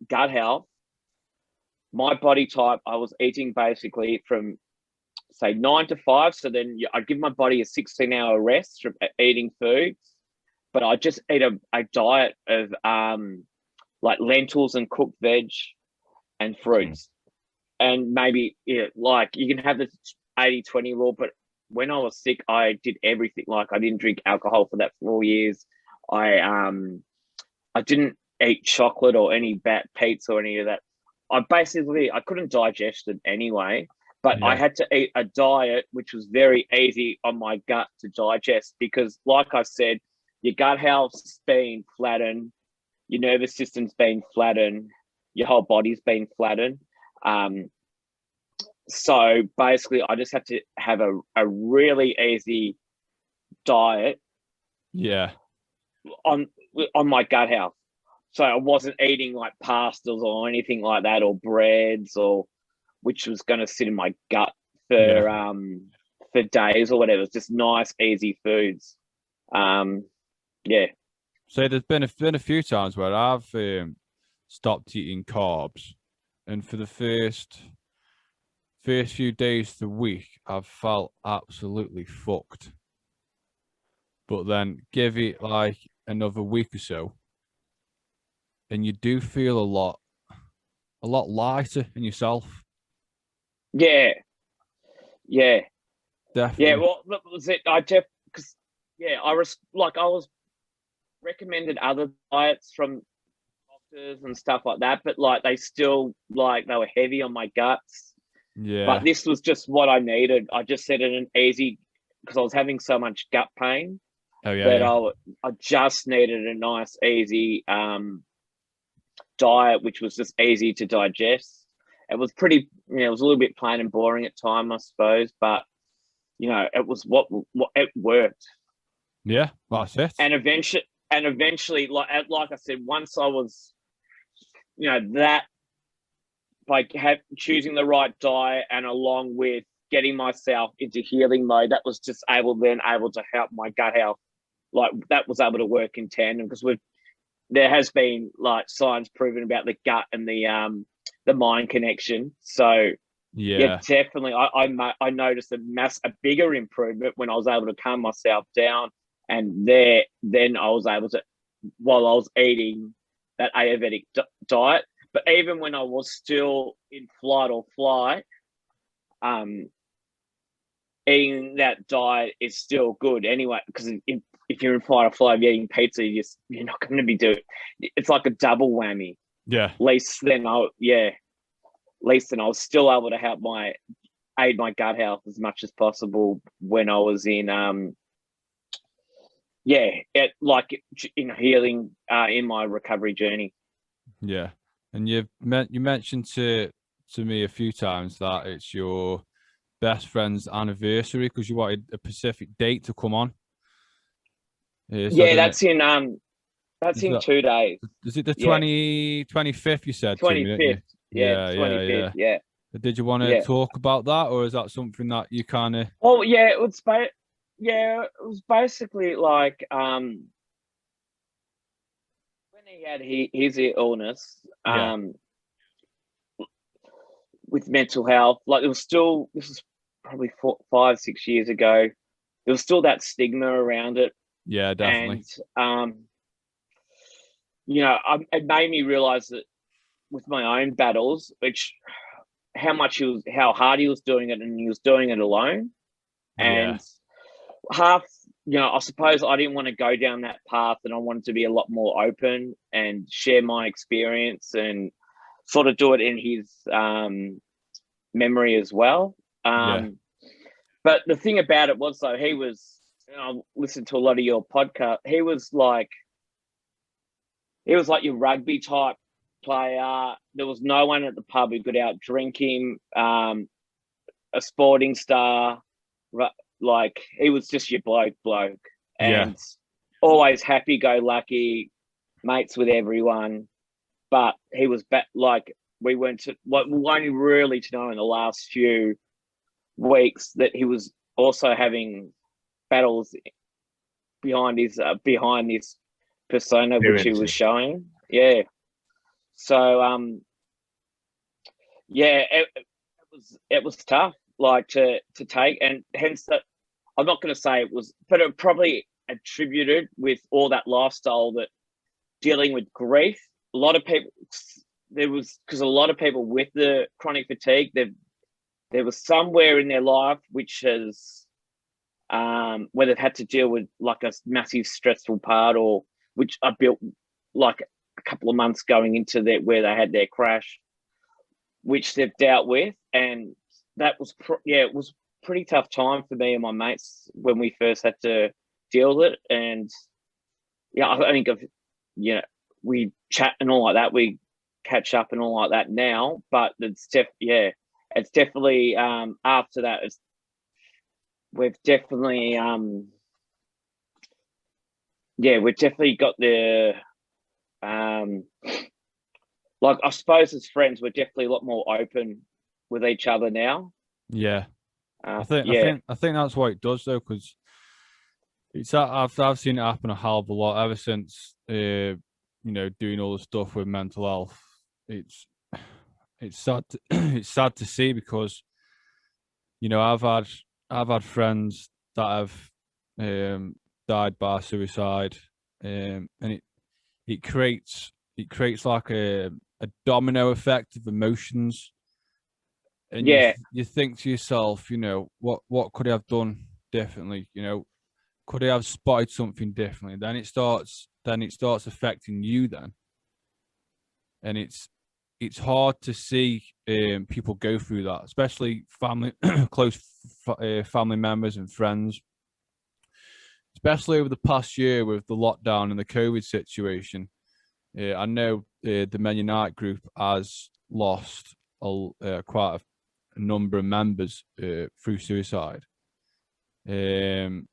gut health, my body type, I was eating basically from, say, 9 to 5. So then I'd give my body a 16-hour rest from eating foods, but I just eat a diet of like lentils and cooked veg and fruits. And maybe like you can have the 80-20 rule, but when I was sick, I did everything. Like I didn't drink alcohol for that 4 years. I didn't eat chocolate or any pizza or any of that. I couldn't digest it anyway, but I had to eat a diet which was very easy on my gut to digest because, like I said, your gut health's been flattened, your nervous system's been flattened, your whole body's been flattened. So basically, I just had to have a really easy diet. Yeah. On my gut health. So I wasn't eating like pastas or anything like that, or breads, or which was going to sit in my gut for days or whatever. It's just nice, easy foods. Yeah. So there's been a few times where I've stopped eating carbs, and for the first few days of the week, I've felt absolutely fucked. But then give it like another week or so, and you do feel a lot lighter in yourself. Yeah. Definitely. Yeah. Well, that was it. I was recommended other diets from doctors and stuff like that, but like they were heavy on my guts. Yeah. But this was just what I needed. I just said it an easy, because I was having so much gut pain. Oh yeah. I just needed a nice, easy diet, which was just easy to digest. It was pretty, it was a little bit plain and boring at time, I suppose, but it was what it worked. Yeah, that's it. And eventually, like I said, once I was, that by choosing the right diet and along with getting myself into healing mode, that was just able to help my gut health. Like that was able to work in tandem, because there has been like science proven about the gut and the mind connection. So yeah, definitely. I noticed a bigger improvement when I was able to calm myself down, and then I was able to, while I was eating that Ayurvedic diet. But even when I was still in flight or flight, eating that diet is still good anyway, because if you're in fight or flight, you're eating pizza, you're not going to be doing. It's like a double whammy. Yeah. At least then I was still able to aid my gut health as much as possible when I was in in healing in my recovery journey. Yeah, and you mentioned to me a few times that it's your best friend's anniversary because you wanted a specific date to come on. That's in 2 days. Is it the 25th you said 25th. to me? Yeah, 25th. Yeah. Did you want to talk about that, or is that something that you kind of? Oh yeah, it was basically like when he had his illness with mental health. Like this was probably 5-6 years ago. There was still that stigma around it. Yeah, definitely. And it made me realize that with my own battles, how hard he was doing it, and he was doing it alone. And half I suppose I didn't want to go down that path, and I wanted to be a lot more open and share my experience and sort of do it in his memory as well. Yeah. But the thing about it was, though, he was, I listened to a lot of your podcast. He was like your rugby type player. There was no one at the pub who could out drink him. A sporting star, like he was just your bloke, and always happy go lucky, mates with everyone. But he was like we only really to know in the last few weeks that he was also having battles behind this persona which he was showing. Yeah. So it was tough, like to take, and hence that I'm not going to say it was, but it probably attributed with all that lifestyle, that dealing with grief. A lot of people, because a lot of people with the chronic fatigue, there was somewhere in their life which has where they've had to deal with like a massive stressful part, or which I built like a couple of months going into where they had their crash, which they've dealt with. And that was it was pretty tough time for me and my mates when we first had to deal with it. And I think we chat and all like that, we catch up and all like that now, but it's definitely after that we've definitely got the like, I suppose as friends we're definitely a lot more open with each other now. Yeah. I think that's what it does, though, because I've seen it happen a hell of a lot ever since doing all the stuff with mental health. It's sad it's sad to see, because I've had friends that have died by suicide, and it creates like a domino effect of emotions. And you think to yourself, what could I have done differently? Could I have spotted something differently? Then it starts affecting you then. And it's hard to see people go through that, especially close family members and friends. Especially over the past year with the lockdown and the COVID situation. I know the Men Unite group has lost quite a number of members through suicide, and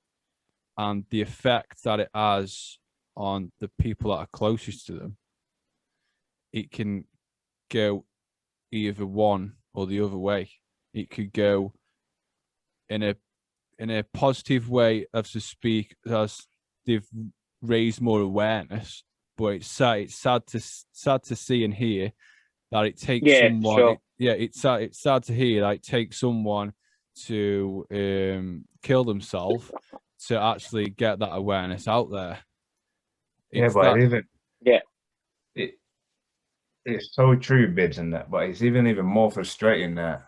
the effect that it has on the people that are closest to them. It can go either one or the other way. It could go in a positive way, as to speak, as they've raised more awareness. But it's sad to see and hear that it takes someone. Sure. It's sad to hear that it takes someone to kill themselves to actually get that awareness out there. It's so true, Bidds, and that, but it's even more frustrating that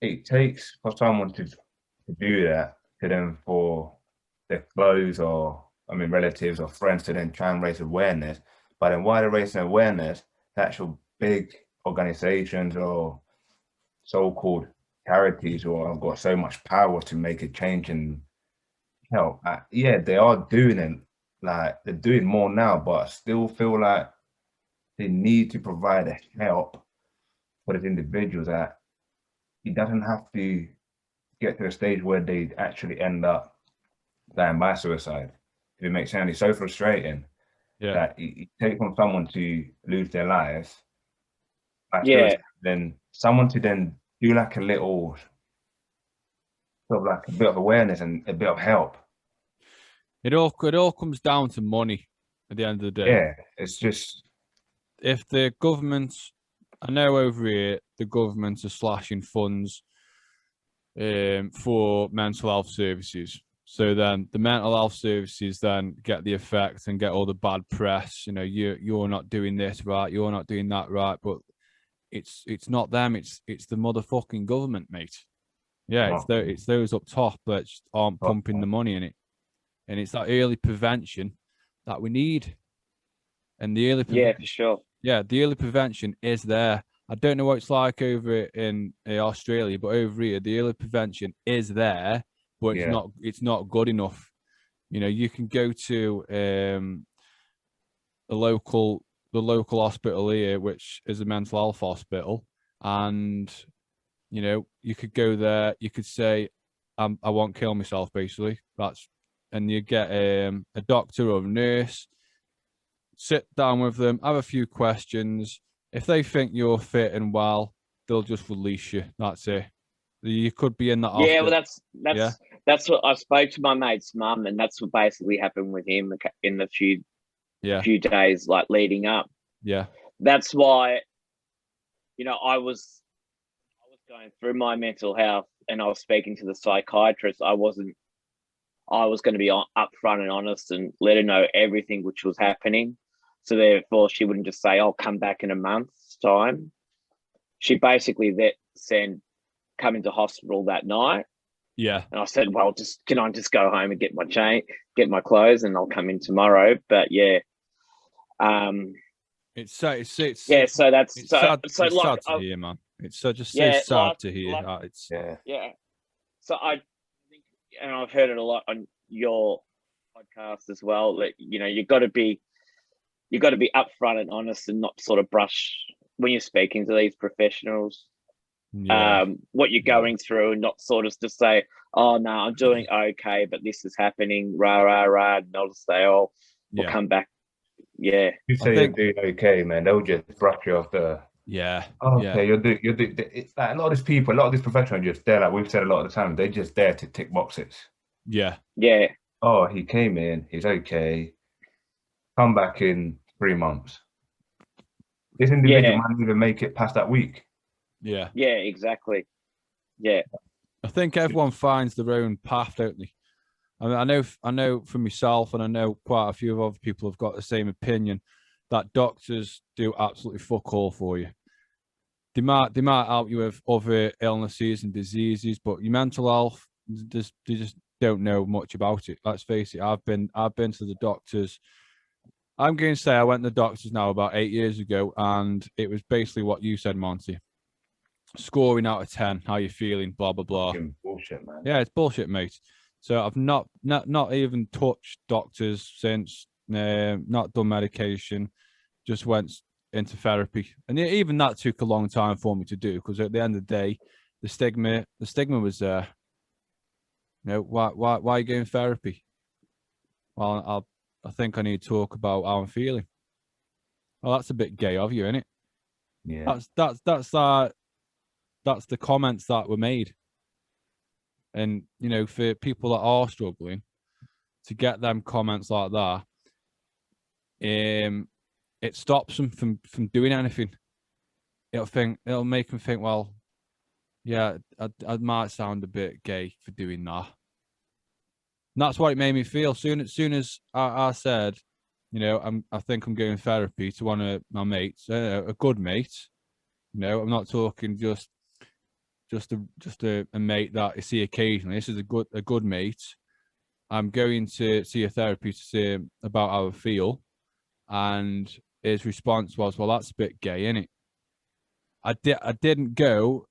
it takes for someone to do that, to then for their clothes or relatives or friends to then try and raise awareness. But then while they're raising awareness, the actual big organizations or so-called charities who have got so much power to make a change and help, they are doing it. Like, they're doing more now, but I still feel like they need to provide a help for the individuals, that it doesn't have to get to a stage where they actually end up dying by suicide. If it makes sense, it's so frustrating that it takes from someone to lose their life, then someone to then do like a little sort of like a bit of awareness and a bit of help. It all comes down to money at the end of the day. Yeah, it's just, if the government, I know over here the government are slashing funds for mental health services. So then the mental health services then get the effect and get all the bad press. You're not doing this right, you're not doing that right. But it's not them, it's the motherfucking government, mate. Yeah, Not- it's those up top that just aren't pumping the money in it, and it's that early prevention that we need. And the early Yeah, for sure. the early prevention is there. I don't know what it's like over in Australia, but over here, the early prevention is there, but Yeah. it's not good enough. You know, you can go to the local hospital here, which is a mental health hospital, and you know, you could go there, you could say, I won't kill myself, basically. And you get a doctor or a nurse, sit down with them, have a few questions. If they think you're fit and well, they'll just release you. That's it. You could be in that Yeah, hospital. well, that's what I spoke to my mate's mum, and that's what basically happened with him in the few days like leading up. Yeah. That's why, I was going through my mental health, and I was speaking to the psychiatrist. I was going to be upfront and honest and let her know everything which was happening. So therefore, she wouldn't just say, "I'll come back in a month's time." She basically said, "Come into hospital that night." Yeah. And I said, "Well, can I just go home and get my clothes, and I'll come in tomorrow?" But yeah, it's sad to hear, man. It's just so Yeah, sad to hear. It's yeah. So I think, and I've heard it a lot on your podcast as well, that you've got to be upfront and honest, and not sort of brush when you're speaking to these professionals. What you're going through, and not sort of just say, "Oh no, I'm doing okay, but this is happening, rah rah rah," and they'll just say, "Oh, we'll come back." Yeah, You say you're doing okay, man. They'll just brush you off the. Yeah. Oh, okay, you're doing. It's like a lot of these professionals just there. Like we've said a lot of the time, they're just there to tick boxes. Yeah. Yeah. Oh, he came in. He's okay. Come back in 3 months. This individual might even make it past that week. Yeah. Yeah, exactly. Yeah. I think everyone finds their own path, don't they? I mean, I know for myself, and I know quite a few of other people have got the same opinion, that doctors do absolutely fuck all for you. They might help you with other illnesses and diseases, but your mental health, they just don't know much about it. Let's face it. I've been to the doctors. I'm going to say I went to the doctors now about 8 years ago, and it was basically what you said, Monty. Scoring out of 10, how you feeling, blah blah blah. Bullshit, man. Yeah, it's bullshit, mate. So I've not even touched doctors since, not done medication, just went into therapy, and even that took a long time for me to do, because at the end of the day, the stigma was there. Why are you going therapy? Well, I think I need to talk about how I'm feeling. Well, that's a bit gay of you, isn't it? Yeah. That's the comments that were made. And for people that are struggling, to get them comments like that, it stops them from doing anything. It'll make them think, well, yeah, I might sound a bit gay for doing that. And that's what it made me feel. Soon as I said, I think I'm going therapy to one of my mates, a good mate. I'm not talking just a mate that I see occasionally. This is a good mate. I'm going to see a therapy to see about how I feel, and his response was, "Well, that's a bit gay, isn't it?" I didn't go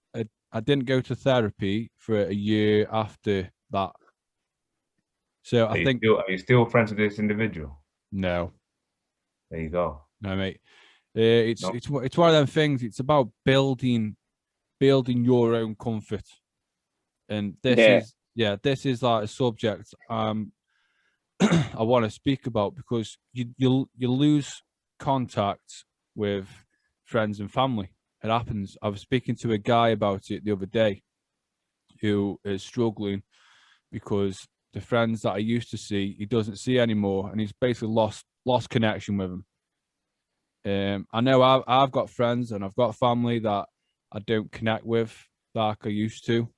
to therapy for a year after that. So I think. Are you still friends with this individual? No. There you go. No, mate. It's one of them things. It's about building your own comfort, and this is like a subject I want to speak about, because you lose contact with friends and family. It happens. I was speaking to a guy about it the other day, who is struggling because the friends that I used to see, he doesn't see anymore, and he's basically lost connection with them. I know I've got friends and I've got family that I don't connect with like I used to.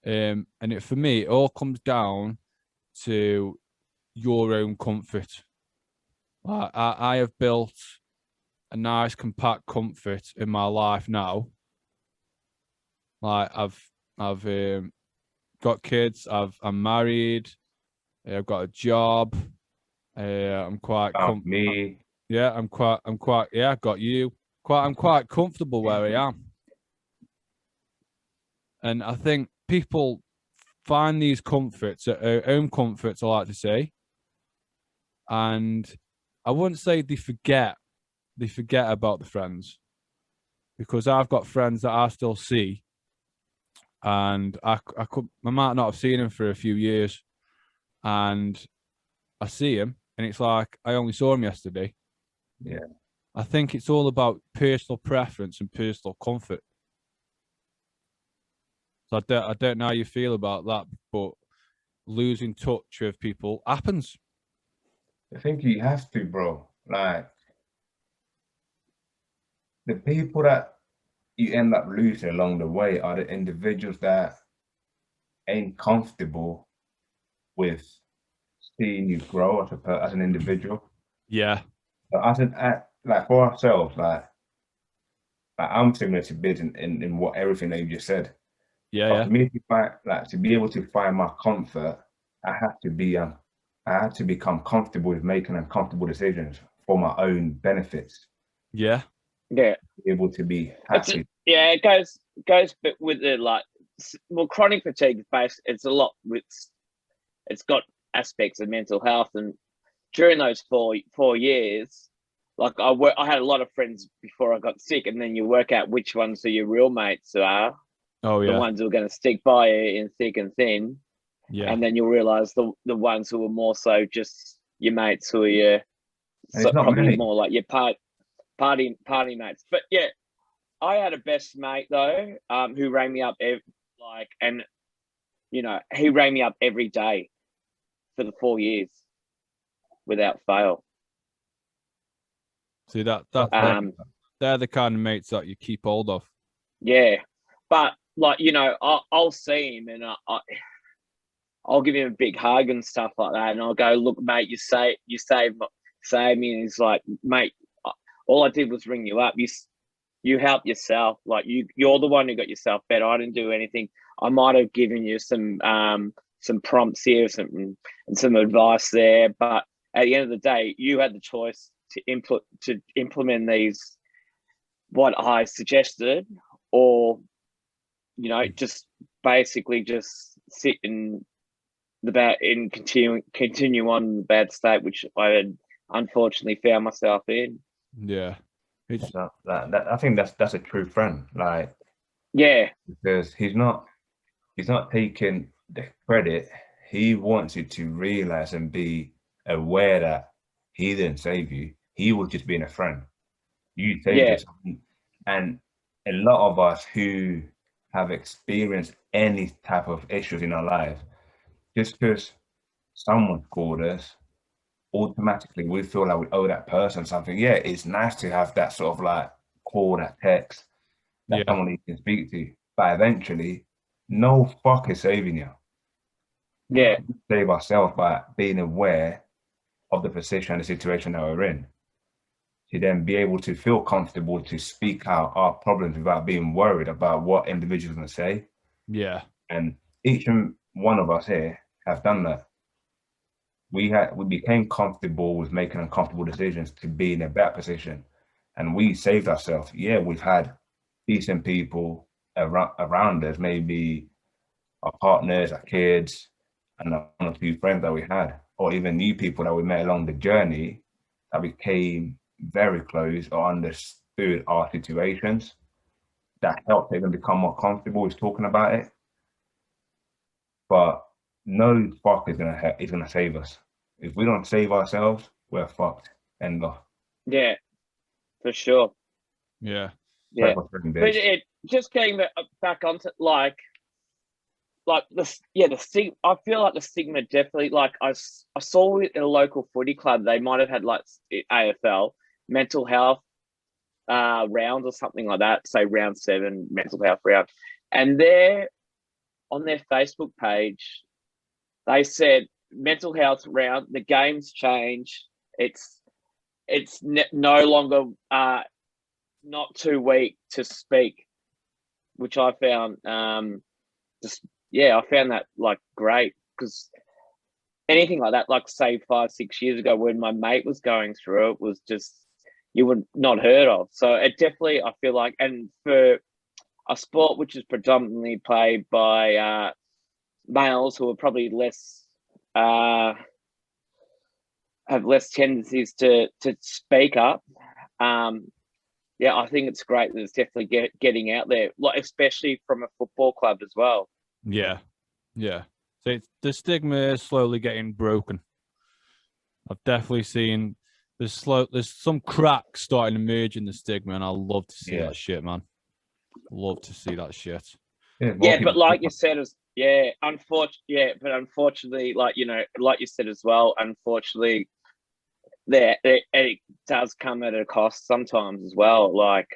And for me, it all comes down to your own comfort. I have built a nice compact comfort in my life now. Like I've got kids. I'm married. I've got a job. I'm quite Me. yeah. I'm quite yeah. I've got you. I'm quite comfortable where I am, and I think people find these comforts at home comforts. I like to say, and I wouldn't say they forget about the friends, because I've got friends that I still see, and I might not have seen them for a few years, and I see him, and it's like I only saw him yesterday. Yeah. I think it's all about personal preference and personal comfort. So I don't know how you feel about that, but losing touch with people happens. I think you have to, bro. Like, the people that you end up losing along the way are the individuals that ain't comfortable with seeing you grow as an individual. Yeah, But like for ourselves, like I'm similar to Bidds in what everything that you just said. But yeah, for me to be able to find my comfort, I have to be I have to become comfortable with making uncomfortable decisions for my own benefits. yeah, Yeah. Be able to be It's happy. yeah, it goes but with the like well, chronic fatigue is based. It's a lot with. It's got aspects of mental health, and during those 4 years, like I had a lot of friends before I got sick, and then you work out which ones are your real mates are, oh the yeah, ones who are going to stick by you in thick and thin, yeah, and then you'll realize the ones who are more so just your mates who are your And it's not probably many. more like your party mates. But yeah, I had a best mate though, who rang me up and he rang me up every day for the 4 years without fail. See that Um, they're the kind of mates that you keep hold of. yeah, but like I'll see him and I'll give him a big hug and stuff like that, and I'll go, look, mate, you saved me, and he's like, mate, all I did was ring you up. You help yourself. Like you're the one who got yourself better. I didn't do anything. I might have given you some prompts here, some advice there, but at the end of the day, you had the choice to implement these what I suggested, or just basically just sit in continue on the bad state which I had unfortunately found myself in. Yeah, it's I think that's a true friend. Like, Yeah, because he's not taking the credit. He wants you to realize and be aware that he didn't save you. He was just being a friend. You saved yeah, yourself. And a lot of us who have experienced any type of issues in our life, just because someone called us, automatically we feel like we owe that person something. Yeah, it's nice to have that sort of like call, that text, that yeah, someone you can speak to. But eventually, no fuck is saving you. yeah, Save ourselves by being aware of the position and the situation that we're in, to then be able to feel comfortable to speak out our problems without being worried about what individuals are going to say. yeah, And each and one of us here have done that. We became comfortable with making uncomfortable decisions to be in a better position, and we saved ourselves. Yeah, we've had decent people around us, maybe our partners, our kids, and one or two friends that we had, or even new people that we met along the journey that became very close or understood our situations, that helped even become more comfortable with talking about it. But no fuck is gonna save us. If we don't save ourselves, we're fucked. End of. yeah, for sure. yeah, Yeah, But but it just getting back onto like the stigma. I feel like the stigma definitely, like I saw it in a local footy club. They might have had like AFL mental health round or something like that, say round 7 mental health round, and they're on their Facebook page they said mental health round, the game's changed. It's no longer not too weak to speak, which I found just, yeah, I found that like great, because anything like that, like say 5-6 years ago when my mate was going through it, was just, you would not heard of. So it definitely, I feel like, and for a sport which is predominantly played by males who are probably less, have less tendencies to speak up. Yeah, I think it's great that it's definitely getting out there, like especially from a football club as well. Yeah. So the stigma is slowly getting broken. I've definitely seen there's some cracks starting to emerge in the stigma, and I love to see that shit, man. Love to see that shit. Yeah, but like you said, unfortunately, like, you know, like you said as well, unfortunately, it does come at a cost sometimes as well, like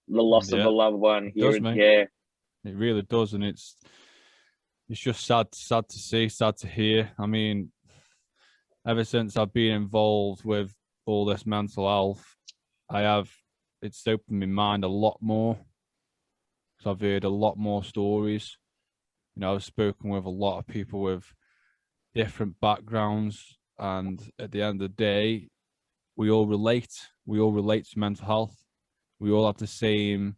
the loss of a loved one. It really does, and it's just sad to see, sad to hear. I mean, ever since I've been involved with all this mental health, it's opened my mind a lot more. So I've heard a lot more stories. You know, I've spoken with a lot of people with different backgrounds, and at the end of the day, we all relate. We all relate to mental health. We all have the same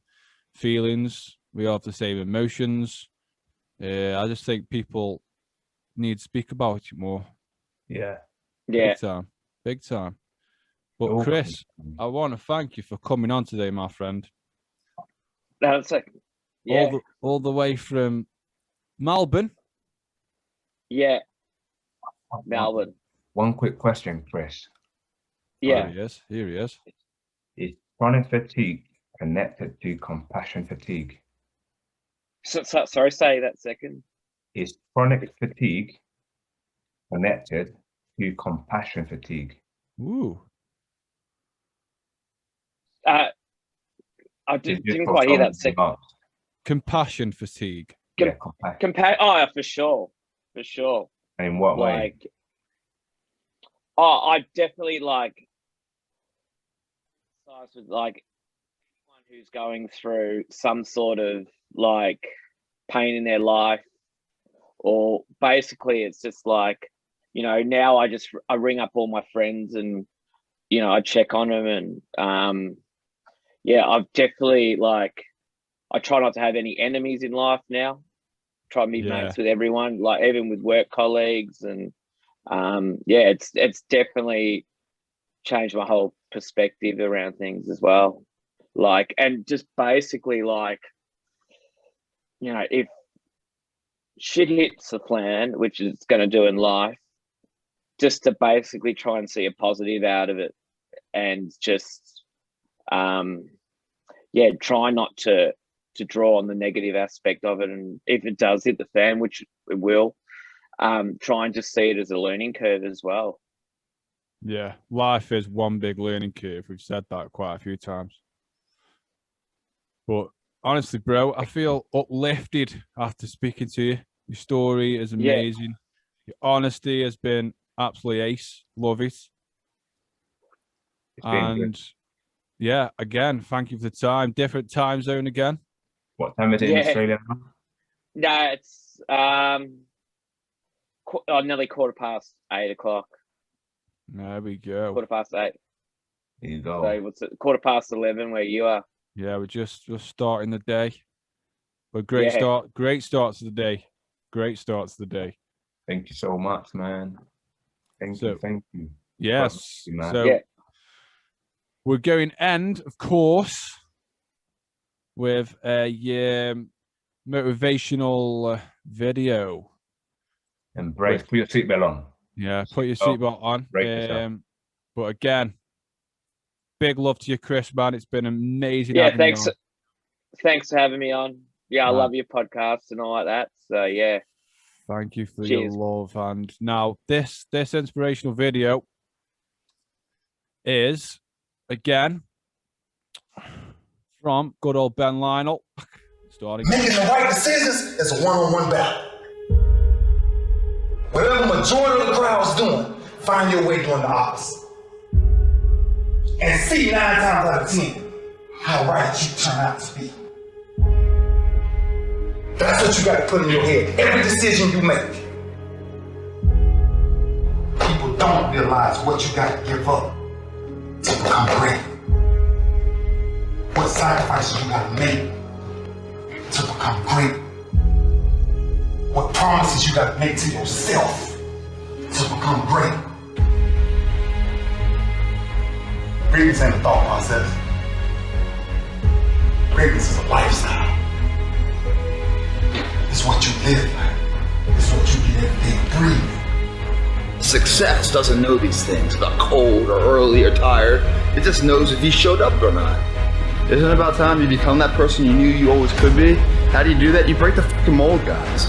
feelings. We all have the same emotions. I just think people need to speak about it more. Yeah. Big time. But Chris, I want to thank you for coming on today, my friend. That's like, all the way from Melbourne. Yeah, Melbourne. One quick question, Chris. Yeah. Oh, here he is. Is chronic fatigue connected to compassion fatigue? Sorry, say that second. Is chronic fatigue connected to compassion fatigue? Ooh. I didn't quite hear that second. Compassion fatigue. Compassion. Oh, for sure. In what way? I definitely like with like anyone who's going through some sort of like pain in their life, or basically it's just like, you know, now I ring up all my friends and, you know, I check on them, and I've definitely like, I try not to have any enemies in life now. Try to be mates with everyone, like even with work colleagues, and it's definitely changed my whole perspective around things as well. Like, and just basically like, you know, if shit hits the fan, which it's going to do in life, just to basically try and see a positive out of it, and just try not to draw on the negative aspect of it. And if it does hit the fan, which it will, try and just see it as a learning curve as well. Yeah, life is one big learning curve. We've said that quite a few times. But honestly, bro, I feel uplifted after speaking to you. Your story is amazing. Your honesty has been absolutely ace. Love it. And yeah, again, thank you for the time. Different time zone again. What time is it in Australia now? No, it's nearly 8:15. There we go. 8:15. There you go. So what's it? 11:15 where you are. Yeah, we're just starting the day. But great start to the day. Great start to the day. Thank you so much, man. Thank you. Yes. You, man. So we're going end, of course, with a motivational video. Embrace. Put your seatbelt on. Yeah, put your seatbelt on. But again, big love to you, Chris, man. It's been amazing. Yeah, thanks. Thanks for having me on. Yeah, I love your podcast and all like that. So yeah. Thank you for your love. And now this inspirational video is again from good old Ben Lionel. Starting. Making the right decisions is a one-on-one battle. Whatever the majority of the crowd's doing, find your way doing the opposite. And see 9 times out of 10 how right you turn out to be. That's what you got to put in your head. Every decision you make. People don't realize what you got to give up to become great. What sacrifices you got to make to become great. What promises you got to make to yourself to become great. Greatness ain't a thought process. Greatness is a lifestyle. It's what you live by. It's what you get every day breathing. Success doesn't know these things about cold or early or tired. It just knows if you showed up or not. Isn't it about time you become that person you knew you always could be? How do you do that? You break the fucking mold, guys.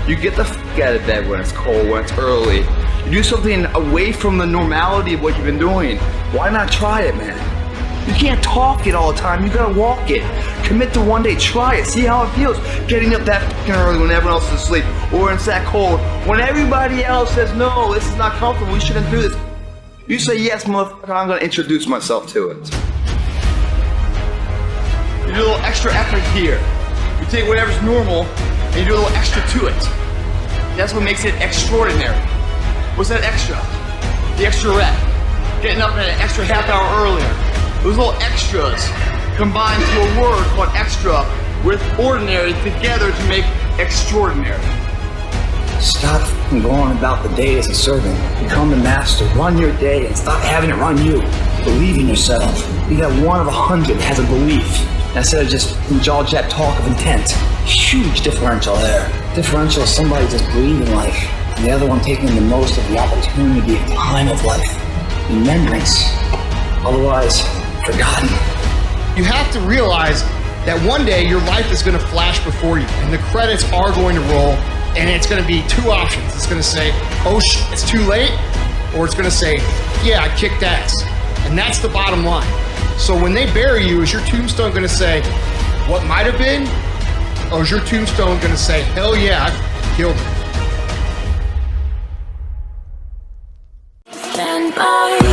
You get the fuck out of bed when it's cold, when it's early. You do something away from the normality of what you've been doing. Why not try it, man? You can't talk it all the time, you gotta walk it. Commit to one day, try it, see how it feels. Getting up that fucking early when everyone else is asleep, or when it's that cold, when everybody else says, no, this is not comfortable, we shouldn't do this. You say, yes, motherfucker, I'm gonna introduce myself to it. You do a little extra effort here. You take whatever's normal, and you do a little extra to it. That's what makes it extraordinary. What's that extra? The extra rep. Getting up an extra half hour earlier. Those little extras combined to a word called extra with ordinary together to make extraordinary. Stop going about the day as a servant. Become the master. Run your day and stop having it run you. Believe in yourself. Be that one of 100 that has a belief instead of just jaw-jab talk of intent. Huge differential there. Differential is somebody just breathing life and the other one taking the most of the opportunity of time of life. Remembrance. Otherwise, forgotten. You have to realize that one day your life is going to flash before you and the credits are going to roll and it's going to be two options. It's going to say, oh shit, it's too late, or it's going to say, yeah, I kicked ass. And that's the bottom line. So when they bury you, is your tombstone going to say, what might have been? Or is your tombstone going to say, hell yeah, I killed him? Stand by.